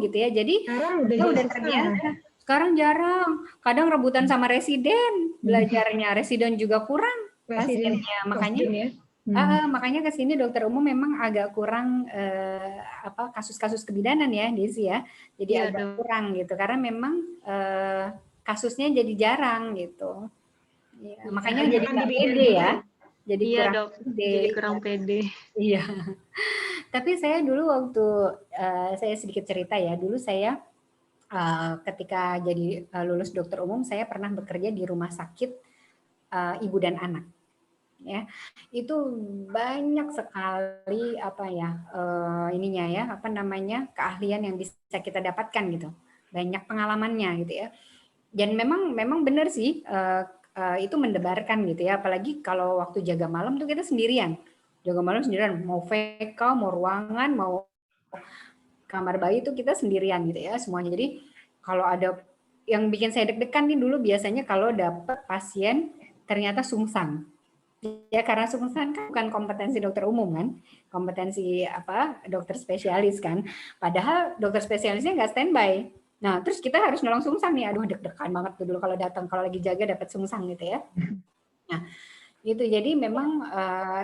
gitu ya. Jadi sekarang udah terbiasa. Sekarang jarang. Kadang rebutan sama residen belajarnya. Residen juga kurang pasiennya. Makanya ke sini dokter umum memang agak kurang kasus-kasus kebidanan ya, Desi ya. Jadi agak kurang gitu karena memang kasusnya jadi jarang gitu. Ya, makanya jadi nggak pede ya. Jadi kurang pede. Iya. Tapi saya dulu waktu saya sedikit cerita ya. Dulu saya ketika jadi lulus dokter umum, saya pernah bekerja di rumah sakit ibu dan anak. Ya, itu banyak sekali keahlian yang bisa kita dapatkan gitu. Banyak pengalamannya gitu ya. Dan memang benar sih itu mendebarkan gitu ya, apalagi kalau waktu jaga malam tuh kita sendirian. Jaga malam sendirian, mau VK, mau ruangan, mau kamar bayi itu kita sendirian gitu ya semuanya. Jadi kalau ada yang bikin saya deg-degan nih dulu biasanya kalau dapat pasien ternyata sungsang. Ya karena sungsang kan bukan kompetensi dokter umum kan, kompetensi dokter spesialis kan. Padahal dokter spesialisnya nggak standby. Nah terus kita harus nolong sungsang nih, aduh deg-degan banget dulu kalau datang, kalau lagi jaga dapat sungsang gitu ya. Nah gitu, jadi memang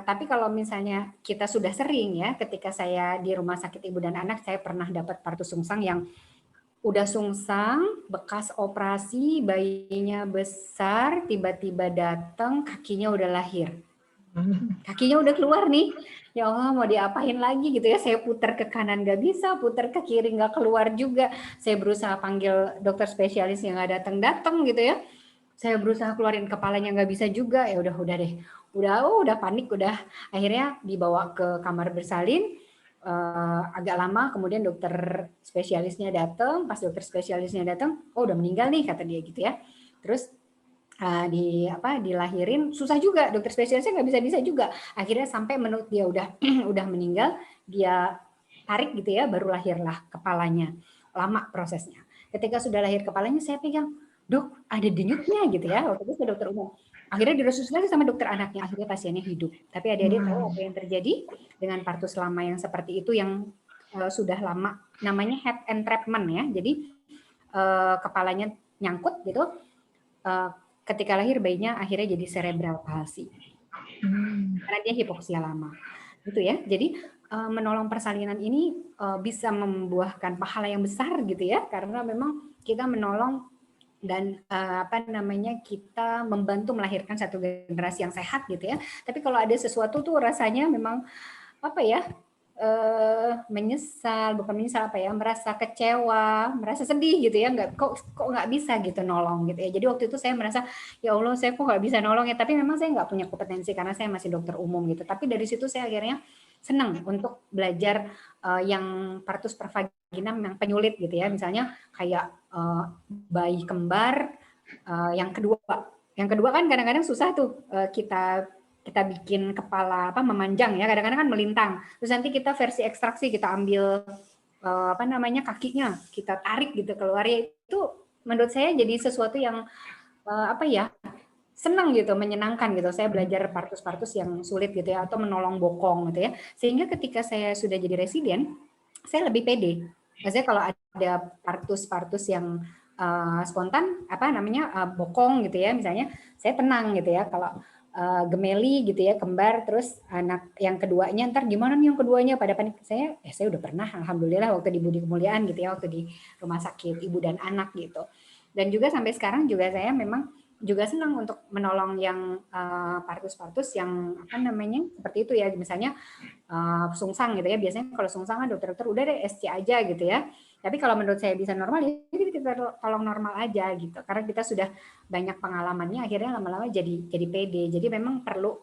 tapi kalau misalnya kita sudah sering ya, ketika saya di rumah sakit ibu dan anak saya pernah dapat partus sungsang yang udah sungsang, bekas operasi, bayinya besar, tiba-tiba datang, kakinya udah lahir. Kakinya udah keluar nih. Ya Allah, mau diapain lagi gitu ya. Saya putar ke kanan nggak bisa, putar ke kiri nggak keluar juga. Saya berusaha panggil dokter spesialis yang nggak datang gitu ya. Saya berusaha keluarin kepalanya nggak bisa juga. Ya udah deh. Udah panik, udah. Akhirnya dibawa ke kamar bersalin. Agak lama kemudian dokter spesialisnya datang. Pas dokter spesialisnya datang, oh udah meninggal nih kata dia gitu ya. Terus dilahirin susah juga, dokter spesialisnya nggak bisa juga. Akhirnya sampai menurut dia udah meninggal, dia tarik gitu ya, baru lahirlah kepalanya. Lama prosesnya. Ketika sudah lahir kepalanya saya pegang, dok ada denyutnya gitu ya. Waktu itu saya dokter umum. Akhirnya diresusitasi sama dokter anaknya, akhirnya pasiennya hidup. Tapi adik-adik tahu apa yang terjadi dengan partus lama yang seperti itu yang sudah lama, namanya head entrapment ya. Jadi kepalanya nyangkut gitu. Ketika lahir bayinya akhirnya jadi cerebral palsy. Karena dia hipoksia lama. Gitu ya. Jadi menolong persalinan ini bisa membuahkan pahala yang besar gitu ya, karena memang kita menolong dan kita membantu melahirkan satu generasi yang sehat gitu ya. Tapi kalau ada sesuatu tuh rasanya memang merasa kecewa, merasa sedih gitu ya, kok nggak bisa gitu nolong gitu ya. Jadi waktu itu saya merasa ya Allah saya kok nggak bisa nolong ya, tapi memang saya nggak punya kompetensi karena saya masih dokter umum gitu. Tapi dari situ saya akhirnya senang untuk belajar yang partus per vaginam yang penyulit gitu ya, misalnya kayak bayi kembar yang kedua. Yang kedua kan kadang-kadang susah tuh kita bikin kepala memanjang ya, kadang-kadang kan melintang. Terus nanti kita versi ekstraksi, kita ambil kakinya, kita tarik gitu keluar, ya itu menurut saya jadi sesuatu yang senang gitu, menyenangkan gitu. Saya belajar partus-partus yang sulit gitu ya, atau menolong bokong gitu ya. Sehingga ketika saya sudah jadi residen, saya lebih pede. Maksudnya kalau ada partus-partus yang spontan, bokong gitu ya, misalnya, saya tenang gitu ya. Kalau gemeli gitu ya, kembar, terus anak yang keduanya, ntar gimana nih yang keduanya, pada panik. Saya udah pernah, alhamdulillah, waktu di Budi Kemuliaan gitu ya, waktu di rumah sakit ibu dan anak gitu. Dan juga sampai sekarang juga saya memang juga senang untuk menolong yang partus-partus yang seperti itu ya, misalnya sungsang gitu ya. Biasanya kalau sungsang kan dokter-dokter udah deh SC aja gitu ya. Tapi kalau menurut saya bisa normal, jadi kita tolong normal aja gitu. Karena kita sudah banyak pengalamannya, akhirnya lama-lama jadi pede. Jadi memang perlu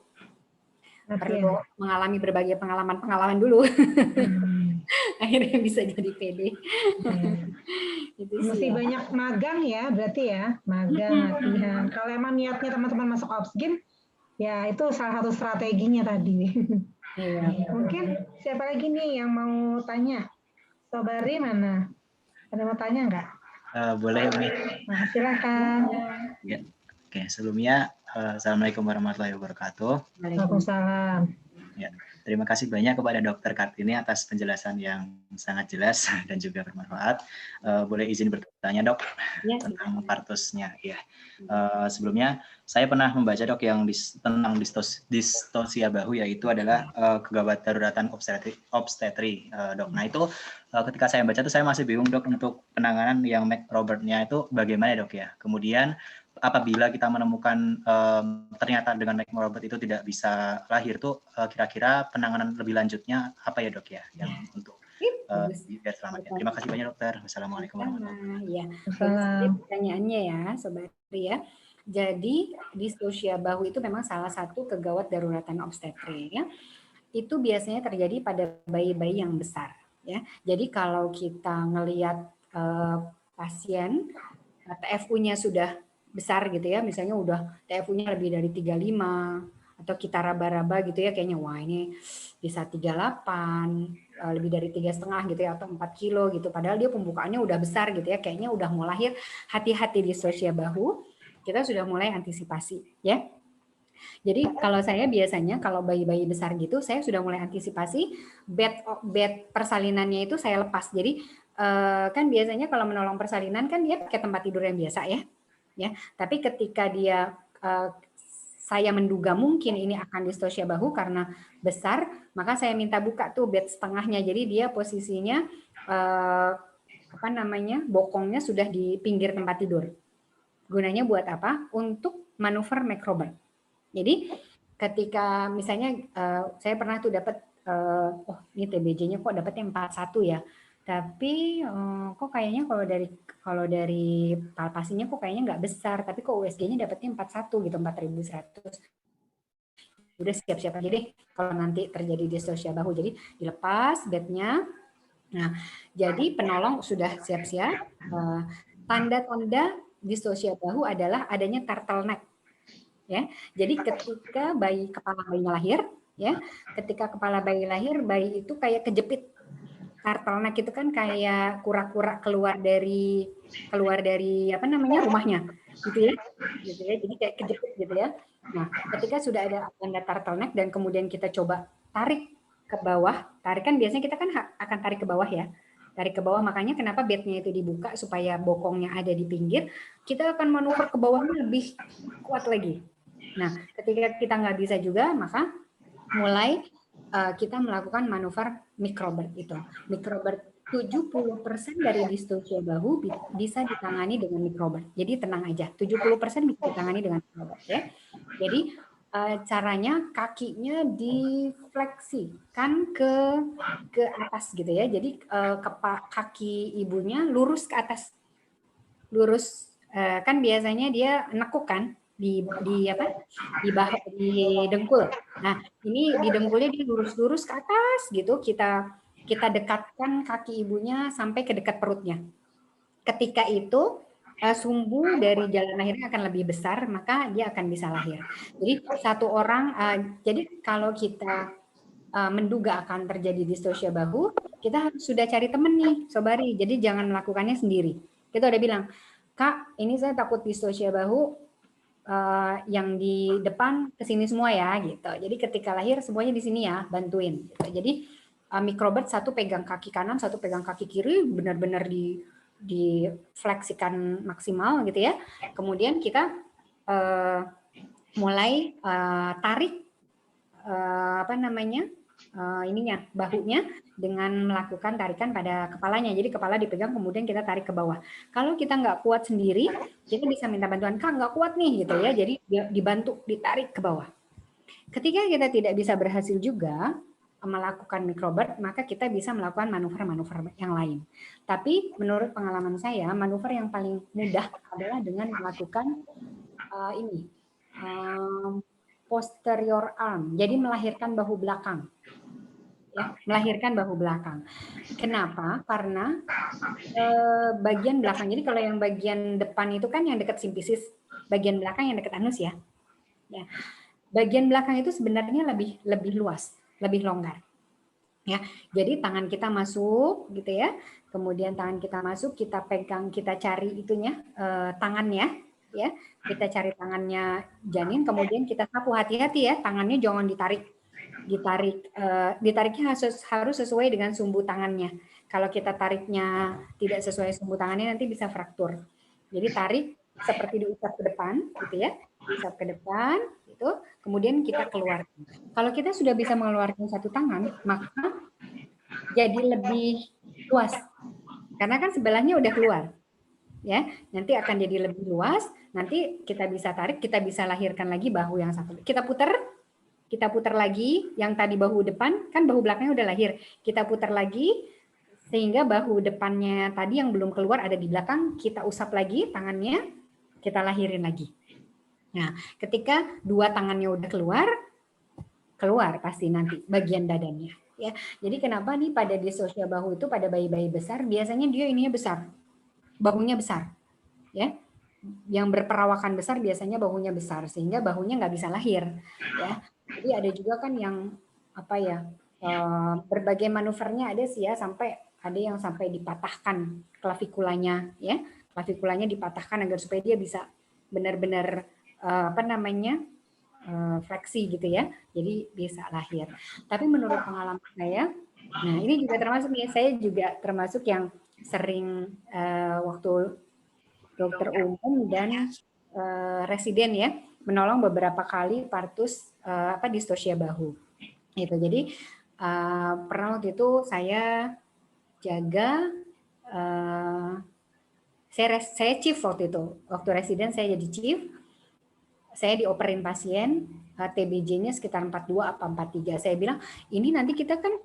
mengalami berbagai pengalaman dulu. Akhirnya bisa jadi pede. Itu mesti banyak magang ya, berarti ya, magang, latihan. Kalau emang niatnya teman-teman masuk Obsgyn, ya itu salah satu strateginya tadi. Iya. Mungkin siapa lagi nih yang mau tanya? Sobari mana? Ada mau tanya nggak? Boleh, Umi. Nah, silakan. Ya. Oke, sebelumnya Assalamualaikum warahmatullahi wabarakatuh. Waalaikumsalam. Ya, terima kasih banyak kepada Dr. Kartini atas penjelasan yang sangat jelas dan juga bermanfaat. Boleh izin bertanya, Dok, tentang partusnya. Ya. Sebelumnya saya pernah membaca, Dok, yang tentang distosia bahu, yaitu adalah kegawat daruratan obstetri, Dok. Nah, itu ketika saya baca itu saya masih bingung, Dok, untuk penanganan yang McRoberts-nya itu bagaimana, Dok, ya. Kemudian apabila kita menemukan ternyata dengan McRoberts itu tidak bisa lahir, tuh kira-kira penanganan lebih lanjutnya apa ya, Dok, ya, yang untuk biar selamat ya. Terima kasih banyak, Dokter. Wassalamualaikum warahmatullahi wabarakatuh. Ya, pertanyaannya ya, Sobat ya. Jadi distosia bahu itu memang salah satu kegawat daruratan obstetri ya. Itu biasanya terjadi pada bayi-bayi yang besar ya. Jadi kalau kita ngelihat pasien TFU-nya sudah besar gitu ya, misalnya udah TFU-nya lebih dari 35 atau kita raba-raba gitu ya, kayaknya wah ini bisa 38, lebih dari 3,5 gitu ya, atau 4 kilo gitu, padahal dia pembukaannya udah besar gitu ya, kayaknya udah mau lahir. Hati-hati distosia bahu, kita sudah mulai antisipasi ya. Jadi kalau saya biasanya kalau bayi-bayi besar gitu, saya sudah mulai antisipasi bed persalinannya itu saya lepas. Jadi kan biasanya kalau menolong persalinan kan dia pakai tempat tidur yang biasa ya. Tapi ketika dia saya menduga mungkin ini akan distosia bahu karena besar, maka saya minta buka tuh bed setengahnya. Jadi dia posisinya bokongnya sudah di pinggir tempat tidur. Gunanya buat apa? Untuk manuver McRoberts. Jadi ketika misalnya saya pernah tuh dapat ini TBJ-nya kok dapatnya 41 ya. Tapi kok kayaknya kalau dari palpasinya kok kayaknya nggak besar, tapi kok USG-nya dapatnya 41 gitu, 4100. Udah siap-siap aja deh kalau nanti terjadi distosia bahu. Jadi dilepas bednya. Nah, jadi penolong sudah siap-siap. Tanda-tanda distosia bahu adalah adanya turtleneck. Ya, jadi ketika kepala bayinya lahir, ya, ketika kepala bayi lahir, bayi itu kayak kejepit. Turtleneck itu kan kayak kura-kura keluar dari rumahnya, gitu ya. Jadi kayak kejepit gitu ya. Nah, ketika sudah ada tanda turtleneck dan kemudian kita coba tarik ke bawah, tarik kan biasanya kita kan akan tarik ke bawah ya. Tarik ke bawah, makanya kenapa bednya itu dibuka supaya bokongnya ada di pinggir, kita akan manuver ke bawahnya lebih kuat lagi. Nah, ketika kita nggak bisa juga, maka mulai kita melakukan manuver McRoberts itu. McRoberts 70% dari distosia bahu bisa ditangani dengan McRoberts. Jadi tenang aja, 70% bisa ditangani dengan McRoberts ya. Jadi caranya kakinya difleksikan ke atas gitu ya. Jadi kaki ibunya lurus ke atas. Lurus kan biasanya dia nekuk kan. di dengkul. Nah, ini di dengkulnya dia lurus-lurus ke atas gitu. Kita dekatkan kaki ibunya sampai ke dekat perutnya. Ketika itu sumbu dari jalan lahirnya akan lebih besar, maka dia akan bisa lahir. Jadi satu orang, jadi kalau kita menduga akan terjadi distosia bahu, kita sudah cari temen nih, Sobari. Jadi jangan melakukannya sendiri. Kita udah bilang, Kak, ini saya takut distosia bahu, yang di depan kesini semua ya, gitu. Jadi ketika lahir semuanya di sini ya, bantuin. Gitu. Jadi mikrobet satu pegang kaki kanan, satu pegang kaki kiri, benar-benar difleksikan maksimal gitu ya. Kemudian kita mulai tarik ininya, bahunya dengan melakukan tarikan pada kepalanya. Jadi kepala dipegang, kemudian kita tarik ke bawah. Kalau kita nggak kuat sendiri, kita bisa minta bantuan, Kak nggak kuat nih gitu ya. Jadi dibantu, ditarik ke bawah. Ketika kita tidak bisa berhasil juga melakukan mikrobirth, maka kita bisa melakukan manuver-manuver yang lain. Tapi menurut pengalaman saya, manuver yang paling mudah adalah dengan melakukan posterior arm, jadi melahirkan bahu belakang. Ya, melahirkan bahu belakang. Kenapa? Karena bagian belakang. Jadi kalau yang bagian depan itu kan yang dekat simfisis, bagian belakang yang dekat anus ya. Ya. Bagian belakang itu sebenarnya lebih luas, lebih longgar. Ya, jadi tangan kita masuk gitu ya. Kemudian tangan kita masuk, kita pegang, kita cari itunya tangannya ya. Kita cari tangannya janin, kemudian kita sapu, hati-hati ya, tangannya jangan ditariknya harus sesuai dengan sumbu tangannya. Kalau kita tariknya tidak sesuai sumbu tangannya nanti bisa fraktur. Jadi tarik seperti diusap ke depan gitu ya, diusap ke depan gitu, kemudian kita keluarkan. Kalau kita sudah bisa mengeluarkan satu tangan, maka jadi lebih luas. Karena kan sebelahnya udah keluar. Ya, nanti akan jadi lebih luas, nanti kita bisa tarik, kita bisa lahirkan lagi bahu yang satu. Kita putar lagi, yang tadi bahu depan, kan bahu belakangnya udah lahir. Kita putar lagi, sehingga bahu depannya tadi yang belum keluar ada di belakang, kita usap lagi tangannya, kita lahirin lagi. Nah, ketika dua tangannya udah keluar pasti nanti bagian dadanya. Ya, jadi kenapa nih pada distosia bahu itu pada bayi-bayi besar, biasanya dia ininya besar, bahunya besar. Ya, yang berperawakan besar biasanya bahunya besar sehingga bahunya nggak bisa lahir ya. Jadi ada juga kan yang berbagai manuvernya ada sih ya, ada yang sampai dipatahkan klavikulanya ya, klavikulanya dipatahkan agar supaya dia bisa benar-benar fleksi gitu ya, jadi bisa lahir. Tapi menurut pengalaman saya, nah ini juga termasuk ya, saya juga termasuk yang sering waktu dokter umum dan residen ya, menolong beberapa kali partus distosia bahu. Gitu. Jadi pernah waktu itu saya jaga, saya chief waktu itu, waktu residen saya jadi chief, saya dioperin pasien, TBJ-nya sekitar 42 apa 43. Saya bilang, ini nanti kita kan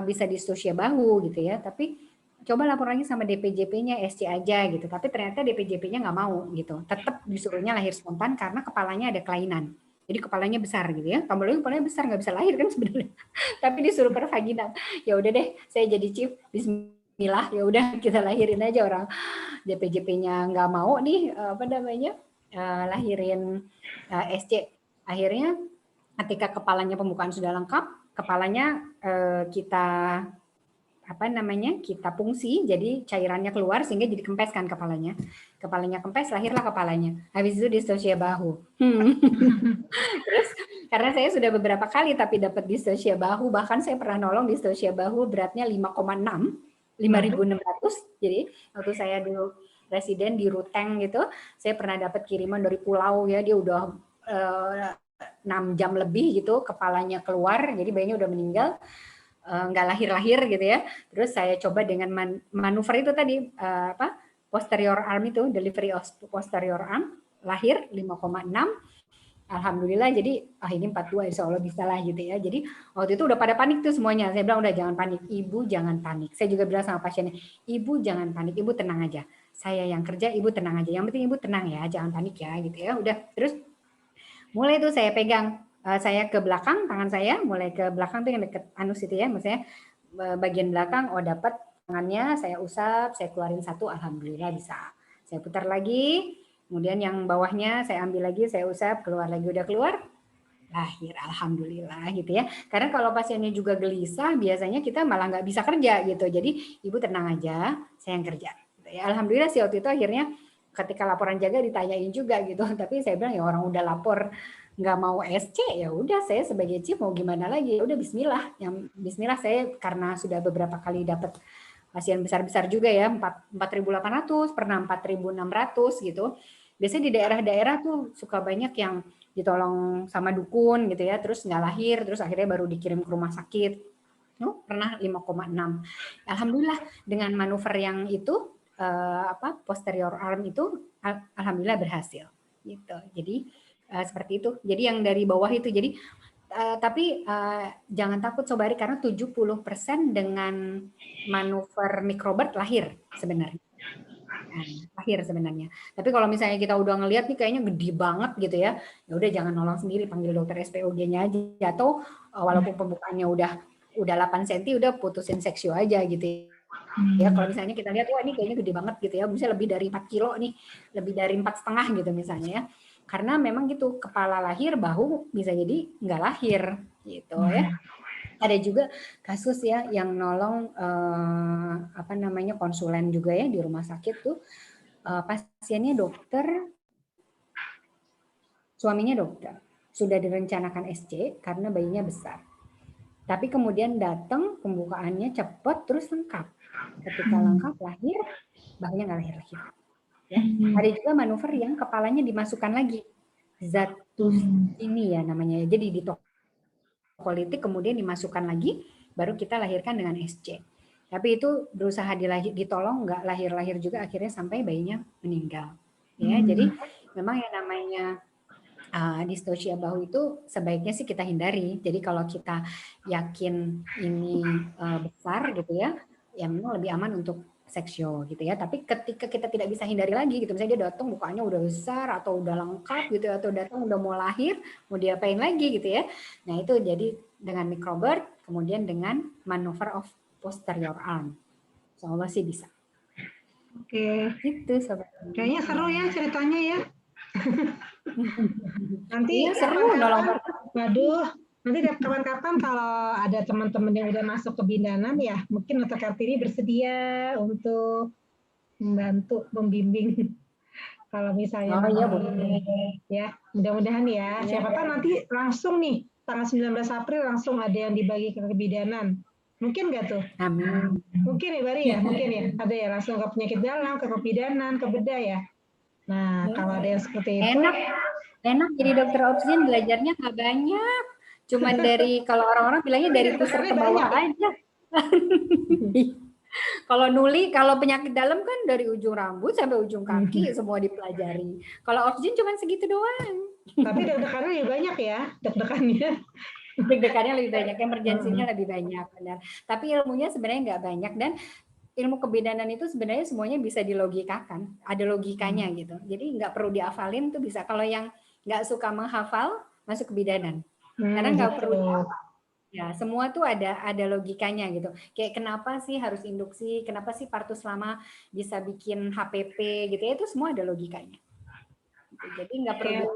bisa distosia bahu gitu ya, tapi coba lapor lagi sama DPJP-nya SC aja gitu. Tapi ternyata DPJP-nya nggak mau gitu. Tetap disuruhnya lahir spontan karena kepalanya ada kelainan. Jadi kepalanya besar gitu ya. Kamu kepalanya besar nggak bisa lahir kan sebenarnya. Tapi disuruh pervaginal. Ya udah deh, saya jadi chief. Bismillah, ya udah kita lahirin aja, orang DPJP-nya nggak mau nih lahirin SC. Akhirnya ketika kepalanya pembukaan sudah lengkap, kepalanya kita fungsi, jadi cairannya keluar sehingga jadi kempes kan kepalanya kempes, lahirlah kepalanya. Habis itu distosia bahu. Terus karena saya sudah beberapa kali tapi dapat distosia bahu, bahkan saya pernah nolong distosia bahu beratnya 5,6, 5.600. Jadi waktu saya dulu residen di Ruteng gitu, saya pernah dapat kiriman dari pulau ya, dia udah 6 jam lebih gitu, kepalanya keluar, jadi bayinya udah meninggal, nggak lahir-lahir gitu ya. Terus saya coba dengan manuver itu tadi, posterior arm itu, delivery posterior arm, lahir 5,6. Alhamdulillah, jadi ini 42 insya Allah bisa lah gitu ya. Jadi waktu itu udah pada panik tuh semuanya. Saya bilang udah jangan panik, ibu jangan panik. Saya juga bilang sama pasiennya, ibu jangan panik, ibu tenang aja. Saya yang kerja, ibu tenang aja. Yang penting ibu tenang ya, jangan panik ya gitu ya. Udah, terus mulai tuh saya pegang, saya ke belakang, tangan saya mulai ke belakang tuh yang deket anus itu ya, maksudnya bagian belakang, oh dapat tangannya, saya usap, saya keluarin satu, alhamdulillah bisa. Saya putar lagi, kemudian yang bawahnya saya ambil lagi, saya usap, keluar lagi, udah keluar, lahir, alhamdulillah gitu ya. Karena kalau pasiennya juga gelisah, biasanya kita malah nggak bisa kerja gitu. Jadi ibu tenang aja, saya yang kerja. Gitu ya. Alhamdulillah sih waktu itu akhirnya ketika laporan jaga ditanyain juga gitu. Tapi saya bilang ya orang udah lapor nggak mau SC, ya udah saya sebagai chief mau gimana lagi, ya udah Bismillah. Yang Bismillah saya karena sudah beberapa kali dapat pasien besar-besar juga ya, 4.800, pernah 4.600 gitu. Biasanya di daerah-daerah tuh suka banyak yang ditolong sama dukun gitu ya, terus nggak lahir, terus akhirnya baru dikirim ke rumah sakit. Pernah 5,6. Alhamdulillah dengan manuver yang itu posterior arm itu alhamdulillah berhasil gitu. Jadi seperti itu. Jadi yang dari bawah itu jadi tapi jangan takut Sobari karena 70% dengan manuver microbird lahir sebenarnya. Lahir sebenarnya. Tapi kalau misalnya kita udah ngelihat nih kayaknya gede banget gitu ya, ya udah jangan nolong sendiri, panggil dokter SPOG-nya aja atau walaupun pembukaannya udah 8 cm udah putusin seksio aja gitu. Ya kalau misalnya kita lihat wah ini kayaknya gede banget gitu ya, bisa lebih dari 4 kilo nih, lebih dari 4,5 gitu misalnya ya. Karena memang gitu kepala lahir, bahu bisa jadi nggak lahir gitu ya. Ada juga kasus ya yang nolong konsulen juga ya di rumah sakit tuh pasiennya dokter, suaminya dokter, sudah direncanakan SC karena bayinya besar. Tapi kemudian datang pembukaannya cepat terus lengkap. Ketika lengkap lahir, bahunya nggak lahir-lahir. Ya. Ada juga manuver yang kepalanya dimasukkan lagi. Zatus ini ya namanya. Jadi ditokolitik kemudian dimasukkan lagi, baru kita lahirkan dengan SC. Tapi itu berusaha ditolong nggak lahir-lahir juga akhirnya sampai bayinya meninggal. Ya, jadi memang yang namanya distosia bahu itu sebaiknya sih kita hindari. Jadi kalau kita yakin ini besar gitu ya, ya memang lebih aman untuk seksio gitu ya. Tapi ketika kita tidak bisa hindari lagi gitu, misalnya dia datang bukannya udah besar atau udah lengkap gitu atau datang udah mau lahir, mau diapain lagi gitu ya. Nah itu jadi dengan microbird, kemudian dengan manuver of posterior arm. Insya sih bisa. Oke. Gitu sobat. Kayaknya seru ya ceritanya ya. Nanti seru nolong. Waduh, nanti kapan-kapan kalau ada teman-teman yang udah masuk ke bidanan ya, mungkin Dr. Kartini bersedia untuk membantu membimbing. Kalau misalnya ya, mudah-mudahan ya. Siapa tahu nanti langsung nih tanggal 19 April langsung ada yang dibagi ke kebidanan. Mungkin nggak tuh? Amin. Mungkin ya Bari ya, mungkin ya. Ada ya langsung ke penyakit dalam, ke kebidanan, ke bedah ya. Nah, kalau ada yang seperti itu. Enak jadi dokter obstetrik belajarnya nggak banyak. Cuman dari kalau orang-orang bilangnya dari pusat ke bawah aja. Kalau nuli, kalau penyakit dalam kan dari ujung rambut sampai ujung kaki semua dipelajari. Kalau oksigen cuma segitu doang. Tapi deg-degannya lebih banyak ya, deg-degannya. Deg-degannya lebih banyak, emergensinya lebih banyak, benar. Tapi ilmunya sebenarnya nggak banyak dan ilmu kebidanan itu sebenarnya semuanya bisa dilogikakan, ada logikanya gitu. Jadi nggak perlu dihafalin tuh bisa. Kalau yang nggak suka menghafal masuk kebidanan, karena nggak perlu dihafal. Ya, semua tuh ada logikanya gitu. Kayak kenapa sih harus induksi, kenapa sih partus lama bisa bikin HPP gitu ya, itu semua ada logikanya. Jadi nggak perlu.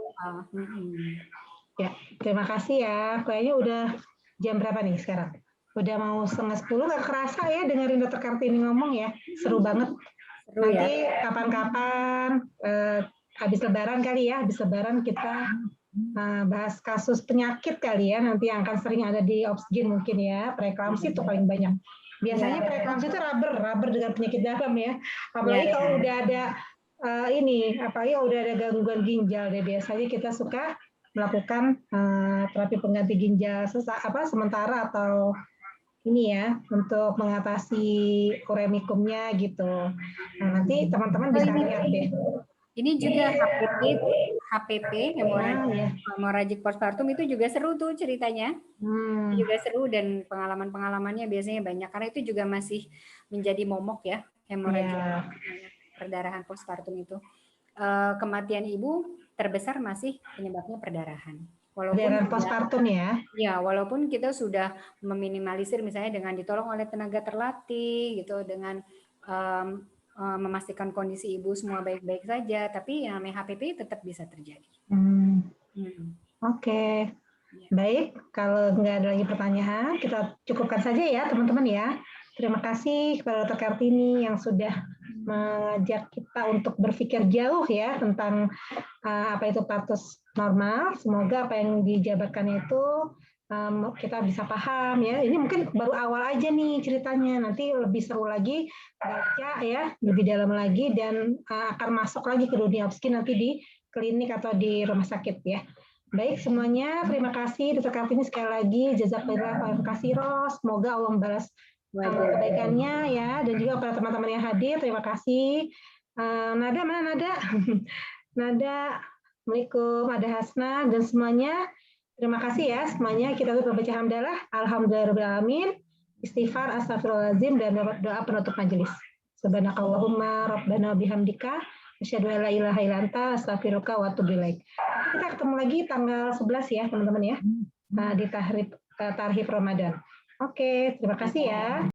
Ya, terima kasih ya. Kayaknya udah jam berapa nih sekarang? Udah mau 9:30, nggak kerasa ya dengerin Dr. Kartini ngomong ya. Seru banget. Seru nanti ya. Kapan-kapan habis lebaran kali ya, habis lebaran kita bahas kasus penyakit kali ya, nanti yang akan sering ada di Obsgyn mungkin ya, preeklamsi itu paling banyak. Biasanya preeklamsi itu rubber dengan penyakit dalam ya. Apalagi kalau udah ada apalagi udah ada gangguan ginjal deh, biasanya kita suka melakukan terapi pengganti ginjal sementara atau ini ya untuk mengatasi uremikumnya gitu. Nah, nanti teman-teman bisa lihat deh. Ini juga HPP hemorrhagic postpartum itu juga seru tuh ceritanya. Juga seru dan pengalaman-pengalamannya biasanya banyak karena itu juga masih menjadi momok ya hemorrhagic perdarahan postpartum itu. kematian ibu terbesar masih penyebabnya perdarahan. Perdarahan postpartum ya? Ya, walaupun kita sudah meminimalisir misalnya dengan ditolong oleh tenaga terlatih gitu, dengan memastikan kondisi ibu semua baik-baik saja, tapi yang namanya HPP tetap bisa terjadi. Oke. Baik, kalau nggak ada lagi pertanyaan, kita cukupkan saja ya teman-teman ya. Terima kasih kepada Dr. Kartini yang sudah mengajak kita untuk berpikir jauh ya tentang apa itu partus normal. Semoga apa yang dijabarkan itu kita bisa paham ya. Ini mungkin baru awal aja nih ceritanya. Nanti lebih seru lagi baca ya, lebih dalam lagi dan akan masuk lagi ke dunia obskin nanti di klinik atau di rumah sakit ya. Baik semuanya, terima kasih Dr. Kartini sekali lagi. Jazakallah, terima kasih Ros. Semoga Allah membalas kebaikannya ya, dan juga para teman-teman yang hadir. Terima kasih. Nada mana Nada? Nada, Assalamualaikum, ada Hasna dan semuanya. Terima kasih ya semuanya. Kita tutup baca hamdalah. Alhamdulillahirobbilalamin. Istighfar, astagfirullahaladzim dan doa penutup majelis. Subhanakallahumma rabbana bihamdika asyhadu an la ilaha illa anta astaghfiruka wa atubu ilaik. Kita ketemu lagi tanggal 11 ya teman-teman ya. Di Tarhib Ramadan. Oke, terima kasih ya.